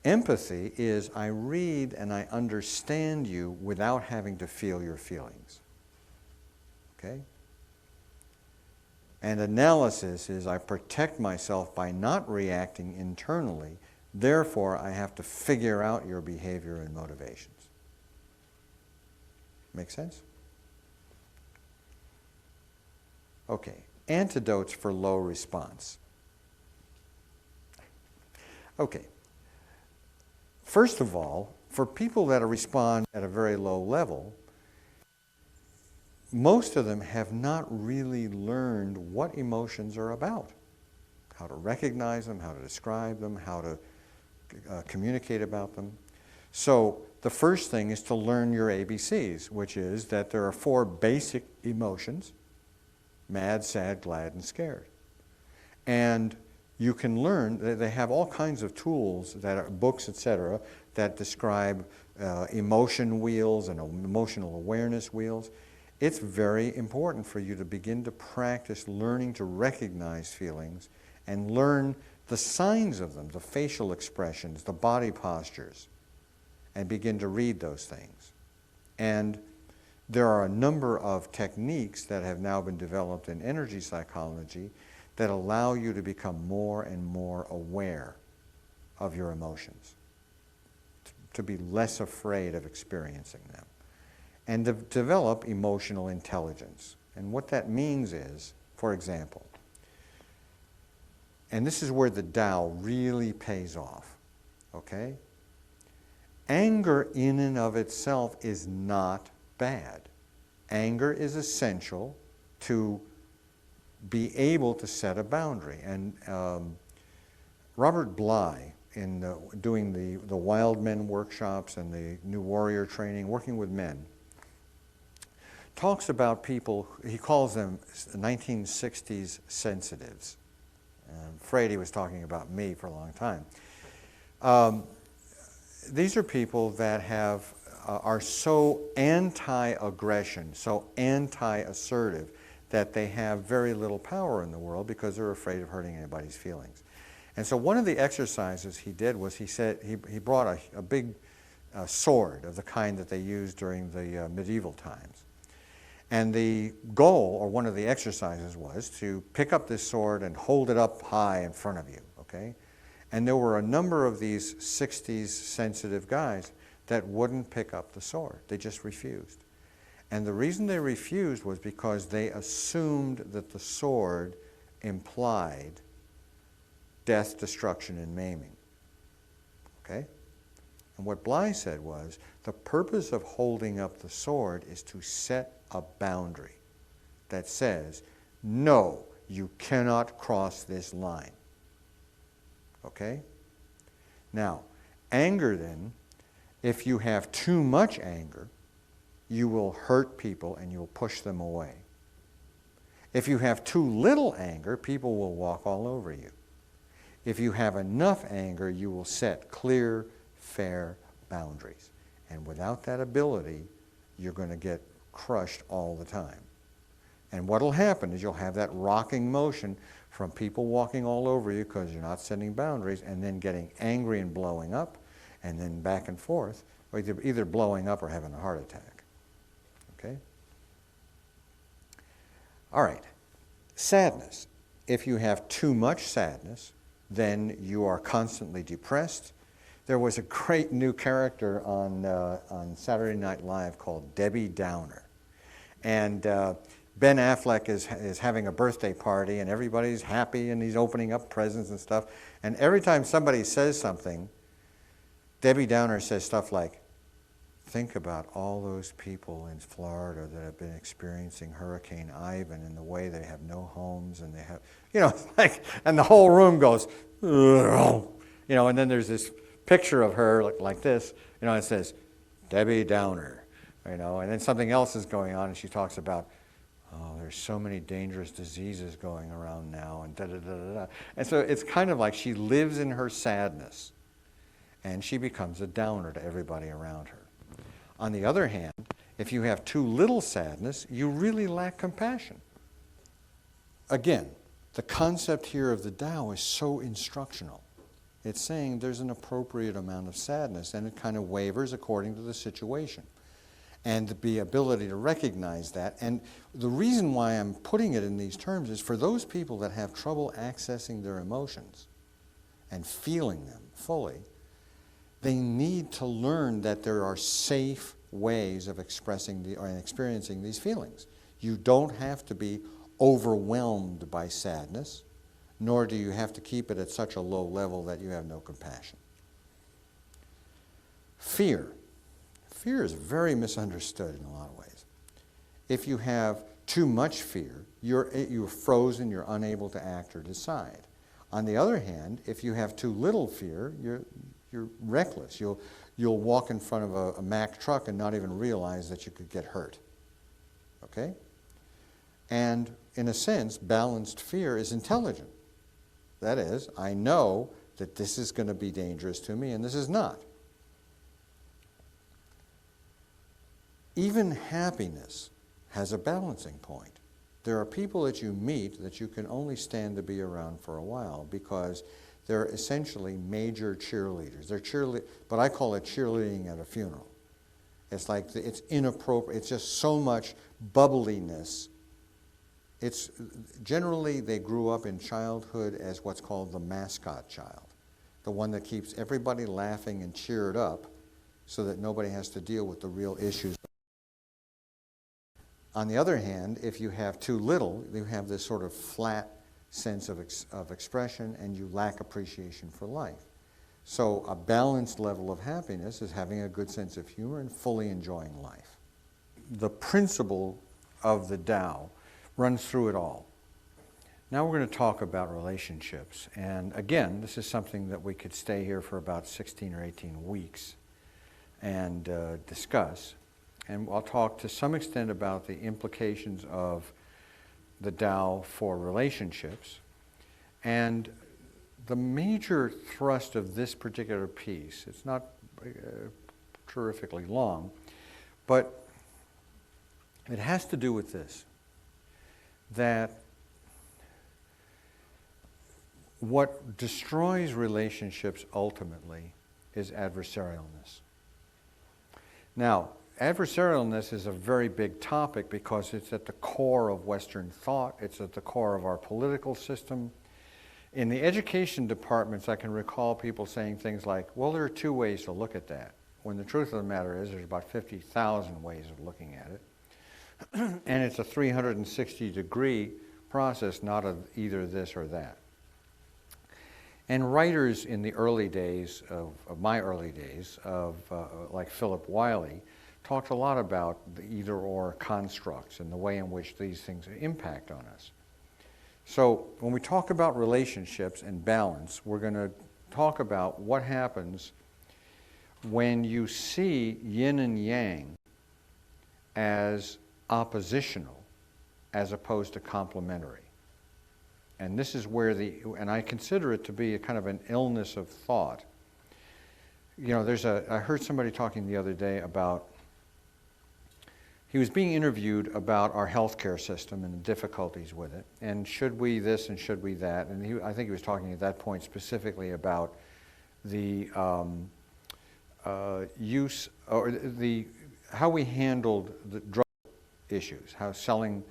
[SPEAKER 1] Empathy is I read and I understand you without having to feel your feelings. Okay? And analysis is I protect myself by not reacting internally. Therefore, I have to figure out your behavior and motivations. Make sense? Okay, antidotes for low response. Okay, first of all, for people that respond at a very low level, most of them have not really learned what emotions are about. How to recognize them, how to describe them, how to communicate about them. So the first thing is to learn your ABCs, which is that there are 4 basic emotions: mad, sad, glad, and scared. And you can learn, they have all kinds of tools, that are books, etc., that describe emotion wheels and emotional awareness wheels. It's very important for you to begin to practice learning to recognize feelings and learn the signs of them, the facial expressions, the body postures, and begin to read those things. And there are a number of techniques that have now been developed in energy psychology that allow you to become more and more aware of your emotions, to be less afraid of experiencing them, and to develop emotional intelligence. And what that means is, for example, and this is where the Tao really pays off, okay? Anger in and of itself is not bad. Anger is essential to be able to set a boundary. And Robert Bly, in doing the Wild Men workshops and the New Warrior training, working with men, talks about people, he calls them 1960s sensitives. I'm afraid he was talking about me for a long time. These are people that have are so anti-aggression, so anti-assertive, that they have very little power in the world because they're afraid of hurting anybody's feelings. And so one of the exercises he did was he brought a big sword of the kind that they used during the medieval times. And the goal, or one of the exercises, was to pick up this sword and hold it up high in front of you, okay? And there were a number of these 60s sensitive guys that wouldn't pick up the sword. They just refused. And the reason they refused was because they assumed that the sword implied death, destruction, and maiming. Okay? And what Bly said was, the purpose of holding up the sword is to set a boundary that says, no, you cannot cross this line. Okay? Now, anger then, if you have too much anger, you will hurt people and you'll push them away. If you have too little anger, people will walk all over you. If you have enough anger, you will set clear, fair boundaries. And without that ability, you're going to get crushed all the time. And what will happen is you'll have that rocking motion from people walking all over you because you're not setting boundaries, and then getting angry and blowing up, and then back and forth, or either blowing up or having a heart attack. Okay? All right. Sadness. If you have too much sadness, then you are constantly depressed. There was a great new character on Saturday Night Live called Debbie Downer. And Ben Affleck is having a birthday party, and everybody's happy, and he's opening up presents and stuff. And every time somebody says something, Debbie Downer says stuff like, think about all those people in Florida that have been experiencing Hurricane Ivan in the way they have no homes, and they have, like, and the whole room goes, ugh. And then there's this picture of her like this, it says, Debbie Downer, and then something else is going on, and she talks about, oh, there's so many dangerous diseases going around now, and da-da-da-da-da. And so it's kind of like she lives in her sadness, and she becomes a downer to everybody around her. On the other hand, if you have too little sadness, you really lack compassion. Again, the concept here of the Tao is so instructional. It's saying there's an appropriate amount of sadness, and it kind of wavers according to the situation. And the ability to recognize that. And the reason why I'm putting it in these terms is for those people that have trouble accessing their emotions and feeling them fully, they need to learn that there are safe ways of expressing or experiencing these feelings. You don't have to be overwhelmed by sadness, nor do you have to keep it at such a low level that you have no compassion. Fear. Fear is very misunderstood in a lot of ways. If you have too much fear, you're frozen, you're unable to act or decide. On the other hand, if you have too little fear, you're reckless. You'll walk in front of a Mack truck and not even realize that you could get hurt. Okay? And in a sense, balanced fear is intelligent. That is, I know that this is going to be dangerous to me and this is not. Even happiness has a balancing point. There are people that you meet that you can only stand to be around for a while because they're essentially major cheerleaders. They're but I call it cheerleading at a funeral. It's like it's inappropriate. It's just so much bubbliness. It's generally they grew up in childhood as what's called the mascot child, the one that keeps everybody laughing and cheered up so that nobody has to deal with the real issues. On the other hand, if you have too little, you have this sort of flat sense of expression, and you lack appreciation for life. So a balanced level of happiness is having a good sense of humor and fully enjoying life. The principle of the Tao runs through it all. Now we're going to talk about relationships. And again, this is something that we could stay here for about 16 or 18 weeks and discuss. And I'll talk to some extent about the implications of the Tao for relationships. And the major thrust of this particular piece, it's not terrifically long, but it has to do with this, that what destroys relationships ultimately is adversarialness. Now, adversarialness is a very big topic because it's at the core of Western thought, it's at the core of our political system. In the education departments, I can recall people saying things like, well, there are two ways to look at that, when the truth of the matter is there's about 50,000 ways of looking at it. And it's a 360-degree process, not of either this or that. And writers in the early days, of my early days, like Philip Wiley, talked a lot about the either-or constructs and the way in which these things impact on us. So when we talk about relationships and balance, we're going to talk about what happens when you see yin and yang as oppositional as opposed to complementary. And this is where and I consider it to be a kind of an illness of thought. You know, I heard somebody talking the other day about, he was being interviewed about our healthcare system and the difficulties with it, and should we this and should we that, and I think he was talking at that point specifically about the use, or how we handled the drug issues, how selling,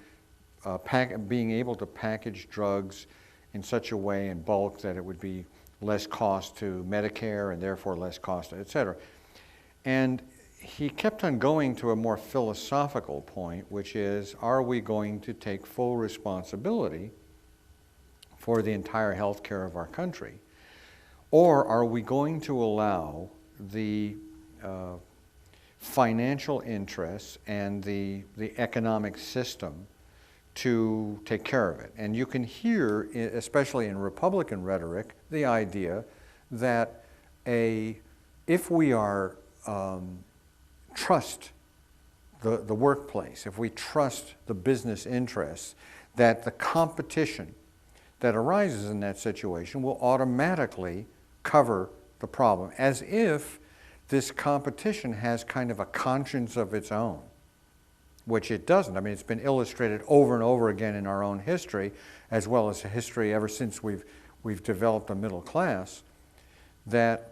[SPEAKER 1] being able to package drugs in such a way in bulk that it would be less cost to Medicare and therefore less cost, et cetera. And he kept on going to a more philosophical point, which is, are we going to take full responsibility for the entire health care of our country? Or are we going to allow the financial interests and the economic system to take care of it? And you can hear, especially in Republican rhetoric, the idea that if we are trust the workplace, if we trust the business interests, that the competition that arises in that situation will automatically cover the problem, as if this competition has kind of a conscience of its own, which it doesn't. I mean, it's been illustrated over and over again in our own history, as well as history ever since we've developed a middle class, that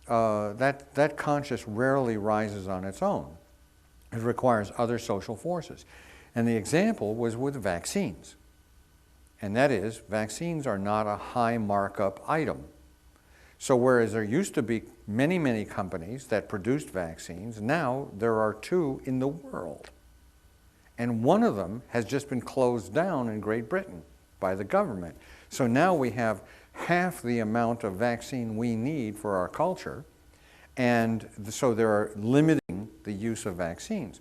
[SPEAKER 1] that conscience rarely rises on its own. It requires other social forces. And the example was with vaccines. And that is, vaccines are not a high markup item. So whereas there used to be many, many companies that produced vaccines, now there are 2 in the world. And one of them has just been closed down in Great Britain by the government. So now we have half the amount of vaccine we need for our culture, and so they're limiting the use of vaccines.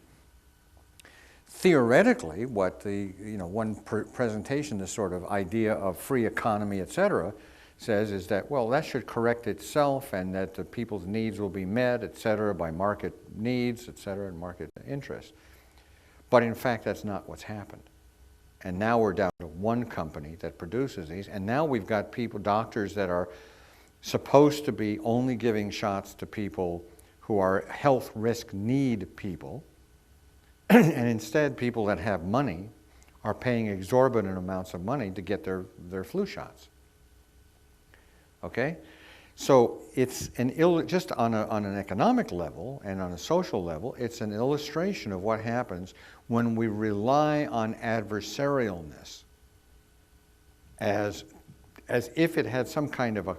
[SPEAKER 1] Theoretically, what one presentation, this sort of idea of free economy, et cetera, says is that, well, that should correct itself and that the people's needs will be met, et cetera, by market needs, et cetera, and market interest. But in fact, that's not what's happened. And now we're down to one company that produces these, and now we've got doctors that are supposed to be only giving shots to people who are health risk need people, and instead people that have money are paying exorbitant amounts of money to get their flu shots. Okay? So it's just on an economic level and on a social level, it's an illustration of what happens when we rely on adversarialness as if it had some kind of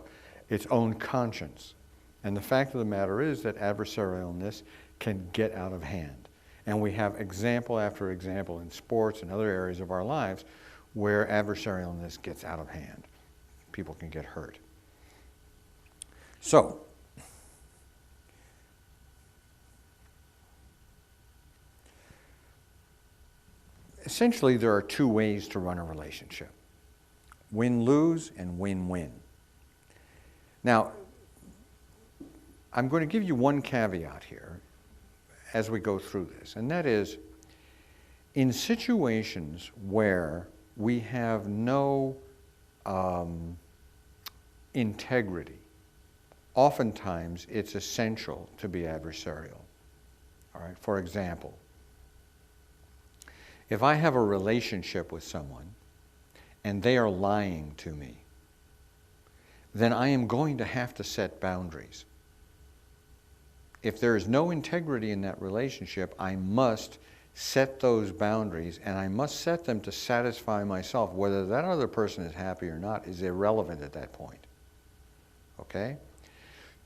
[SPEAKER 1] its own conscience. And the fact of the matter is that adversarialness can get out of hand. And we have example after example in sports and other areas of our lives where adversarialness gets out of hand. People can get hurt. So, essentially there are 2 ways to run a relationship: win-lose and win-win. Now, I'm going to give you one caveat here as we go through this, and that is, in situations where we have no integrity, oftentimes it's essential to be adversarial. All right? For example, if I have a relationship with someone and they are lying to me, then I am going to have to set boundaries. If there is no integrity in that relationship, I must set those boundaries, and I must set them to satisfy myself. Whether that other person is happy or not is irrelevant at that point. Okay?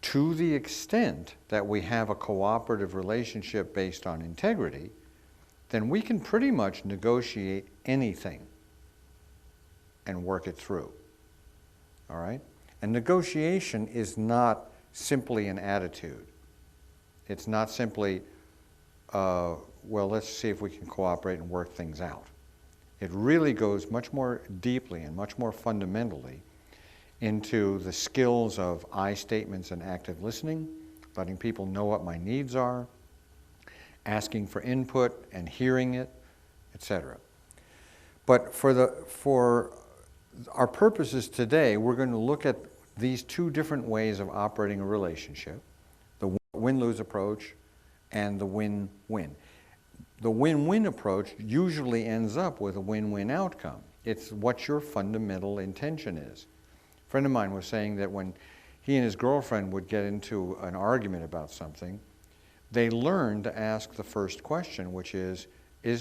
[SPEAKER 1] To the extent that we have a cooperative relationship based on integrity, then we can pretty much negotiate anything and work it through. All right? And negotiation is not simply an attitude. It's not simply, well, let's see if we can cooperate and work things out. It really goes much more deeply and much more fundamentally into the skills of I statements and active listening, letting people know what my needs are, asking for input and hearing it, etc. But for our purposes today, we're going to look at these two different ways of operating a relationship, the win-lose approach and the win-win. The win-win approach usually ends up with a win-win outcome. It's what your fundamental intention is. A friend of mine was saying that when he and his girlfriend would get into an argument about something, they learned to ask the first question, which is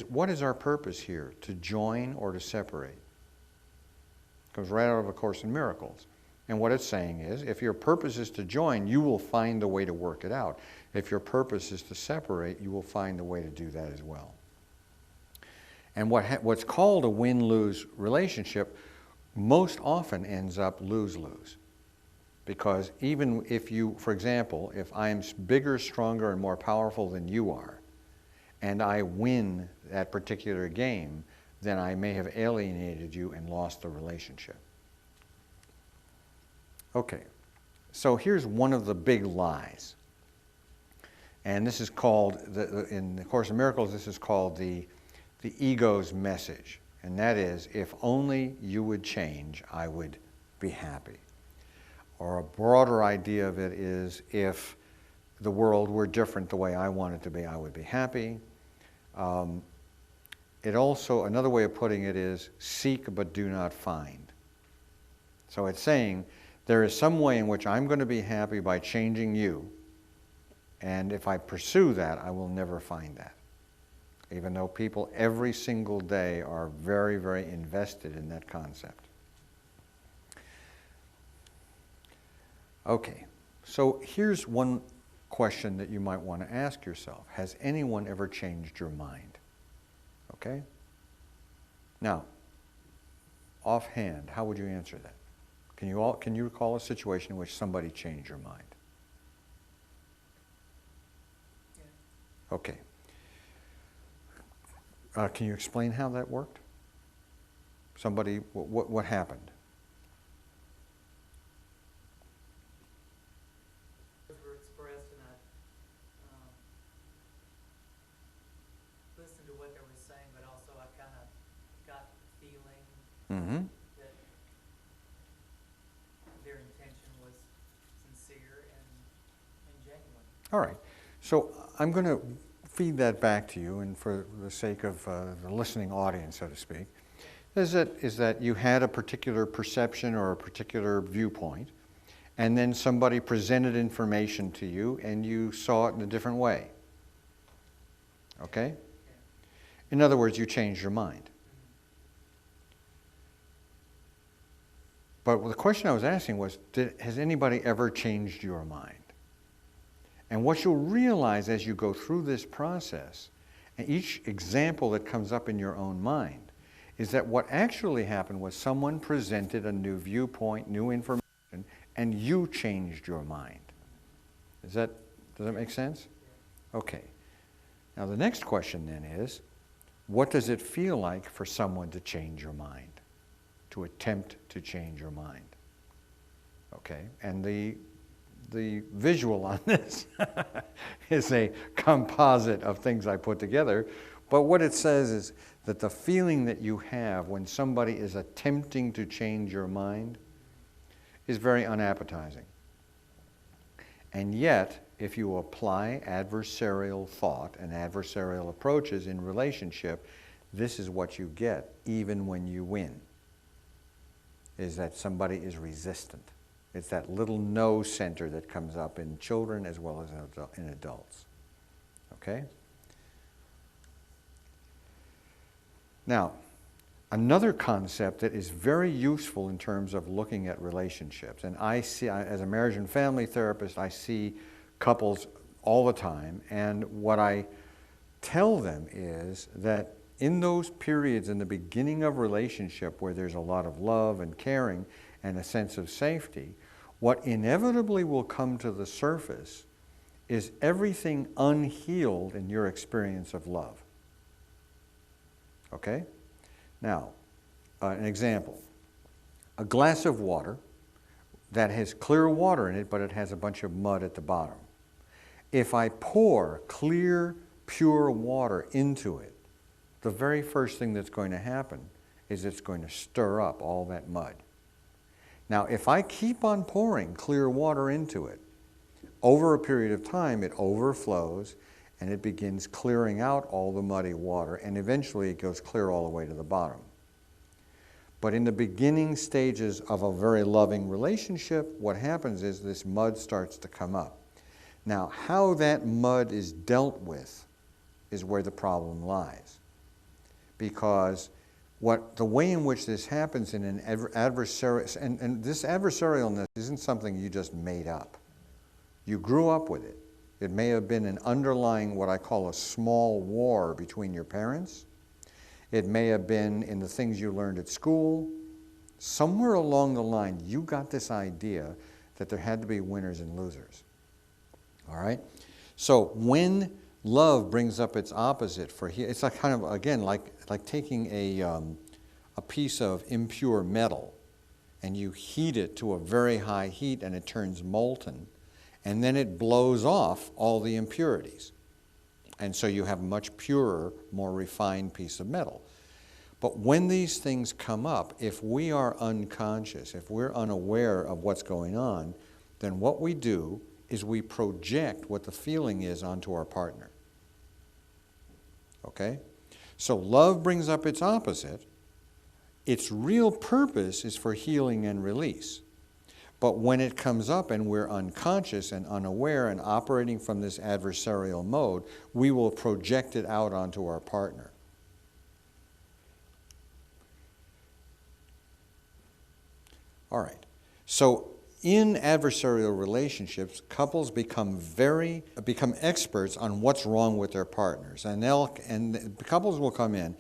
[SPEAKER 1] what is our purpose here, to join or to separate? It comes right out of A Course in Miracles. And what it's saying is, if your purpose is to join, you will find a way to work it out. If your purpose is to separate, you will find a way to do that as well. And what's called a win-lose relationship most often ends up lose-lose. Because even if you, for example, if I'm bigger, stronger, and more powerful than you are, and I win that particular game, then I may have alienated you and lost the relationship. Okay, so here's one of the big lies. And this is called, in the Course in Miracles, this is called the ego's message. And that is, if only you would change, I would be happy. Or a broader idea of it is, if the world were different the way I want it to be, I would be happy. It also, another way of putting it is, seek but do not find. So it's saying, there is some way in which I'm going to be happy by changing you, and if I pursue that, I will never find that. Even though people every single day are very, very invested in that concept. Okay, so here's one question that you might want to ask yourself. Has anyone ever changed your mind? Okay? Now, offhand, how would you answer that? Can you recall a situation in which somebody changed your mind?
[SPEAKER 2] Yeah.
[SPEAKER 1] Okay. Can you explain how that worked? Somebody, what happened?
[SPEAKER 2] Were expressed, and I listened to what they were saying, but also I kind of got the feeling
[SPEAKER 1] Mm-hmm.
[SPEAKER 2] that their intention was sincere and genuine.
[SPEAKER 1] All right. So I'm going to feed that back to you, and for the sake of the listening audience, so to speak, is that you had a particular perception or a particular viewpoint, and then somebody presented information to you, and you saw it in a different way. Okay? In other words, you changed your mind. But the question I was asking was, has anybody ever changed your mind? And what you'll realize as you go through this process, and each example that comes up in your own mind, is that what actually happened was someone presented a new viewpoint, new information, and you changed your mind. Does that make sense? Okay. Now the next question then is, what does it feel like for someone to change your mind? To attempt to change your mind? Okay. And the visual on this is a composite of things I put together. But what it says is that the feeling that you have when somebody is attempting to change your mind is very unappetizing. And yet, if you apply adversarial thought and adversarial approaches in relationship, this is what you get even when you win, is that somebody is resistant. It's that little no center that comes up in children as well as in adults. Okay? Now, another concept that is very useful in terms of looking at relationships, and I see, as a marriage and family therapist, I see couples all the time, and what I tell them is that in those periods in the beginning of relationship where there's a lot of love and caring and a sense of safety, what inevitably will come to the surface is everything unhealed in your experience of love. Okay? Now, an example. A glass of water that has clear water in it, but it has a bunch of mud at the bottom. If I pour clear, pure water into it, the very first thing that's going to happen is it's going to stir up all that mud. Now, if I keep on pouring clear water into it, over a period of time it overflows and it begins clearing out all the muddy water, and eventually it goes clear all the way to the bottom. But in the beginning stages of a very loving relationship, what happens is this mud starts to come up. Now, how that mud is dealt with is where the problem lies. Because the way in which this happens in an adversarial, and this adversarialness isn't something you just made up. You grew up with it. It may have been an underlying, what I call a small war between your parents. It may have been in the things you learned at school. Somewhere along the line, you got this idea that there had to be winners and losers. All right? So when love brings up its opposite it's like kind of, again, like taking a piece of impure metal and you heat it to a very high heat and it turns molten, and then it blows off all the impurities. And so you have a much purer, more refined piece of metal. But when these things come up, if we are unconscious, if we're unaware of what's going on, then what we do is we project what the feeling is onto our partner. Okay? So love brings up its opposite. Its real purpose is for healing and release. But when it comes up and we're unconscious and unaware and operating from this adversarial mode, we will project it out onto our partner. All right. So in adversarial relationships, couples become experts on what's wrong with their partners. And the couples will come in,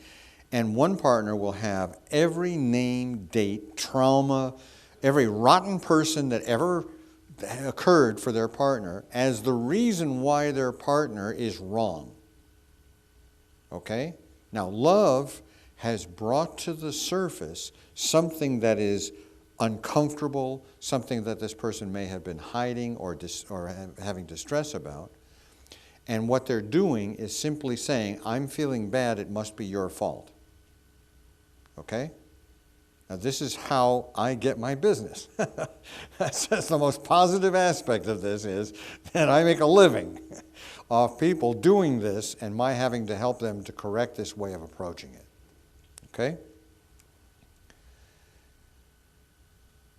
[SPEAKER 1] and one partner will have every name, date, trauma, every rotten person that ever occurred for their partner as the reason why their partner is wrong. Okay? Now, love has brought to the surface something that is uncomfortable, something that this person may have been hiding or having distress about. And what they're doing is simply saying, I'm feeling bad, it must be your fault. Okay? Now, this is how I get my business. That's the most positive aspect of this, is that I make a living off people doing this and my having to help them to correct this way of approaching it. Okay?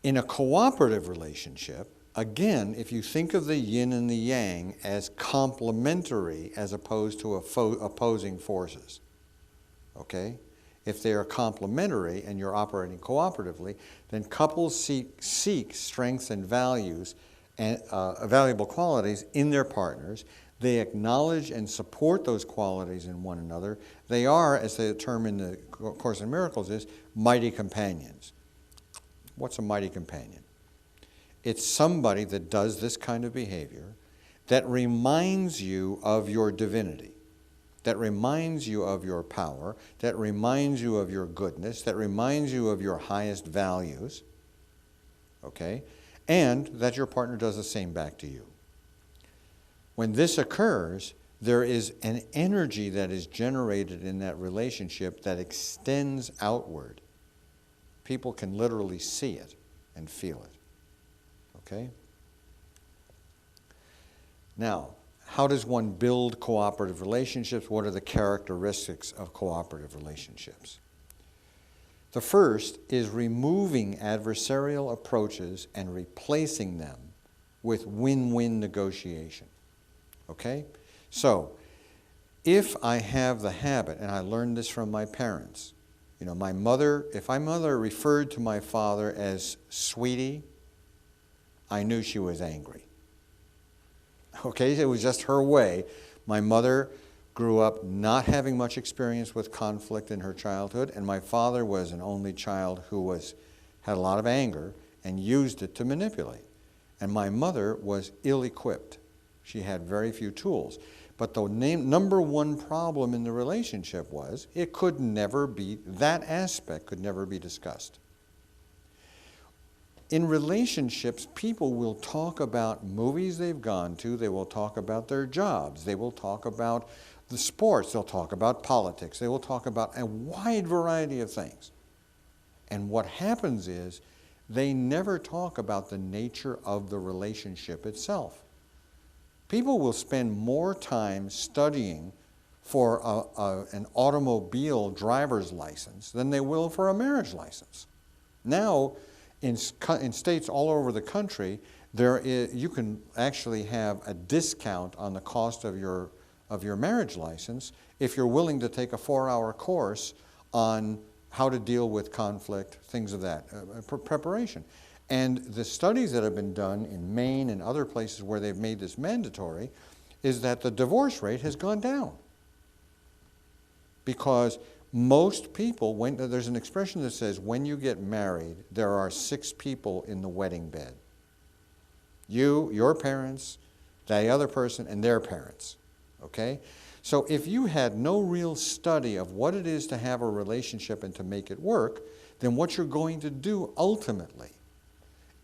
[SPEAKER 1] In a cooperative relationship, again, if you think of the yin and the yang as complementary as opposed to opposing forces, okay? If they are complementary and you're operating cooperatively, then couples seek strengths and values and valuable qualities in their partners. They acknowledge and support those qualities in one another. They are, as the term in the Course in Miracles is, mighty companions. What's a mighty companion? It's somebody that does this kind of behavior that reminds you of your divinity, that reminds you of your power, that reminds you of your goodness, that reminds you of your highest values, okay? And that your partner does the same back to you. When this occurs, there is an energy that is generated in that relationship that extends outward. People can literally see it and feel it. Okay? Now, how does one build cooperative relationships? What are the characteristics of cooperative relationships? The first is removing adversarial approaches and replacing them with win-win negotiation. Okay? So, if I have the habit, and I learned this from my parents, you know, if my mother referred to my father as sweetie, I knew she was angry. Okay, it was just her way. My mother grew up not having much experience with conflict in her childhood, and my father was an only child who had a lot of anger and used it to manipulate. And my mother was ill-equipped. She had very few tools. But the number one problem in the relationship was that aspect could never be discussed. In relationships, people will talk about movies they've gone to, they will talk about their jobs, they will talk about the sports, they'll talk about politics, they will talk about a wide variety of things. And what happens is they never talk about the nature of the relationship itself. People will spend more time studying for an automobile driver's license than they will for a marriage license. Now, in states all over the country, you can actually have a discount on the cost of your marriage license if you're willing to take a 4-hour course on how to deal with conflict, things of that, preparation. And the studies that have been done in Maine and other places where they've made this mandatory is that the divorce rate has gone down. Because most people, there's an expression that says, when you get married, there are 6 people in the wedding bed. You, your parents, the other person, and their parents. Okay? So if you had no real study of what it is to have a relationship and to make it work, then what you're going to do ultimately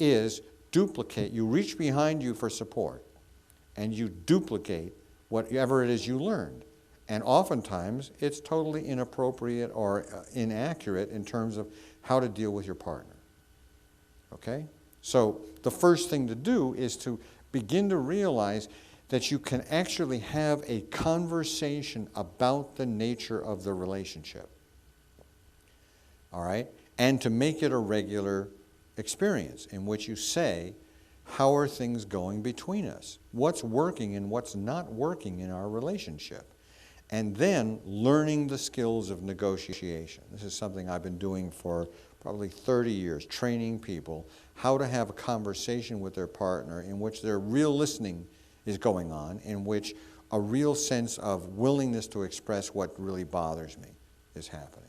[SPEAKER 1] is duplicate. You reach behind you for support, and you duplicate whatever it is you learned. And oftentimes, it's totally inappropriate or inaccurate in terms of how to deal with your partner. Okay? So the first thing to do is to begin to realize that you can actually have a conversation about the nature of the relationship. All right? And to make it a regular experience in which you say, how are things going between us? What's working and what's not working in our relationship? And then learning the skills of negotiation. This is something I've been doing for probably 30 years, training people how to have a conversation with their partner in which their real listening is going on, in which a real sense of willingness to express what really bothers me is happening.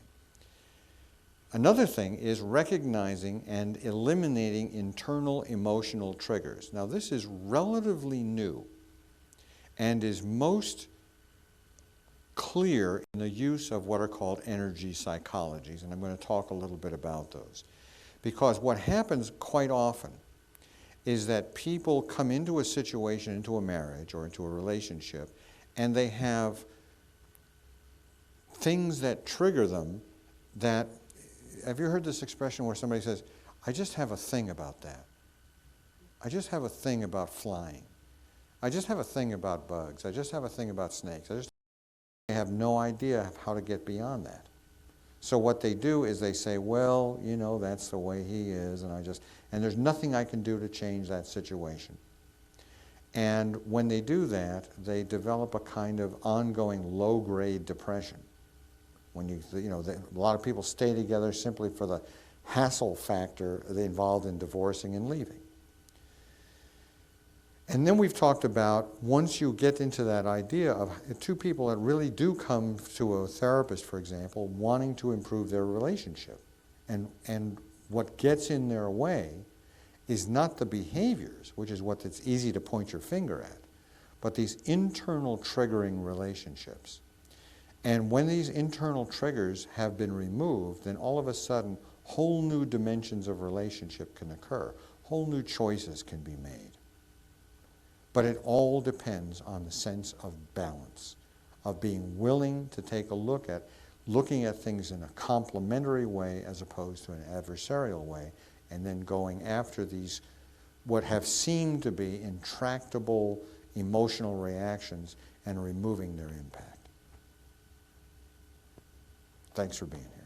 [SPEAKER 1] Another thing is recognizing and eliminating internal emotional triggers. Now, this is relatively new and is most clear in the use of what are called energy psychologies, and I'm going to talk a little bit about those. Because what happens quite often is that people come into a situation, into a marriage or into a relationship, and they have things that trigger them that, have you heard this expression where somebody says, I just have a thing about that. I just have a thing about flying. I just have a thing about bugs. I just have a thing about snakes. They have no idea how to get beyond that. So what they do is they say, well, you know, that's the way he is, and there's nothing I can do to change that situation. And when they do that, they develop a kind of ongoing low-grade depression. When a lot of people stay together simply for the hassle factor involved in divorcing and leaving. And then we've talked about, once you get into that idea of 2 people that really do come to a therapist, for example, wanting to improve their relationship. And what gets in their way is not the behaviors, which is what it's easy to point your finger at, but these internal triggering relationships. And when these internal triggers have been removed, then all of a sudden, whole new dimensions of relationship can occur. Whole new choices can be made. But it all depends on the sense of balance, of being willing to take a look at looking at things in a complementary way as opposed to an adversarial way, and then going after these, what have seemed to be intractable emotional reactions and removing their impact. Thanks for being here.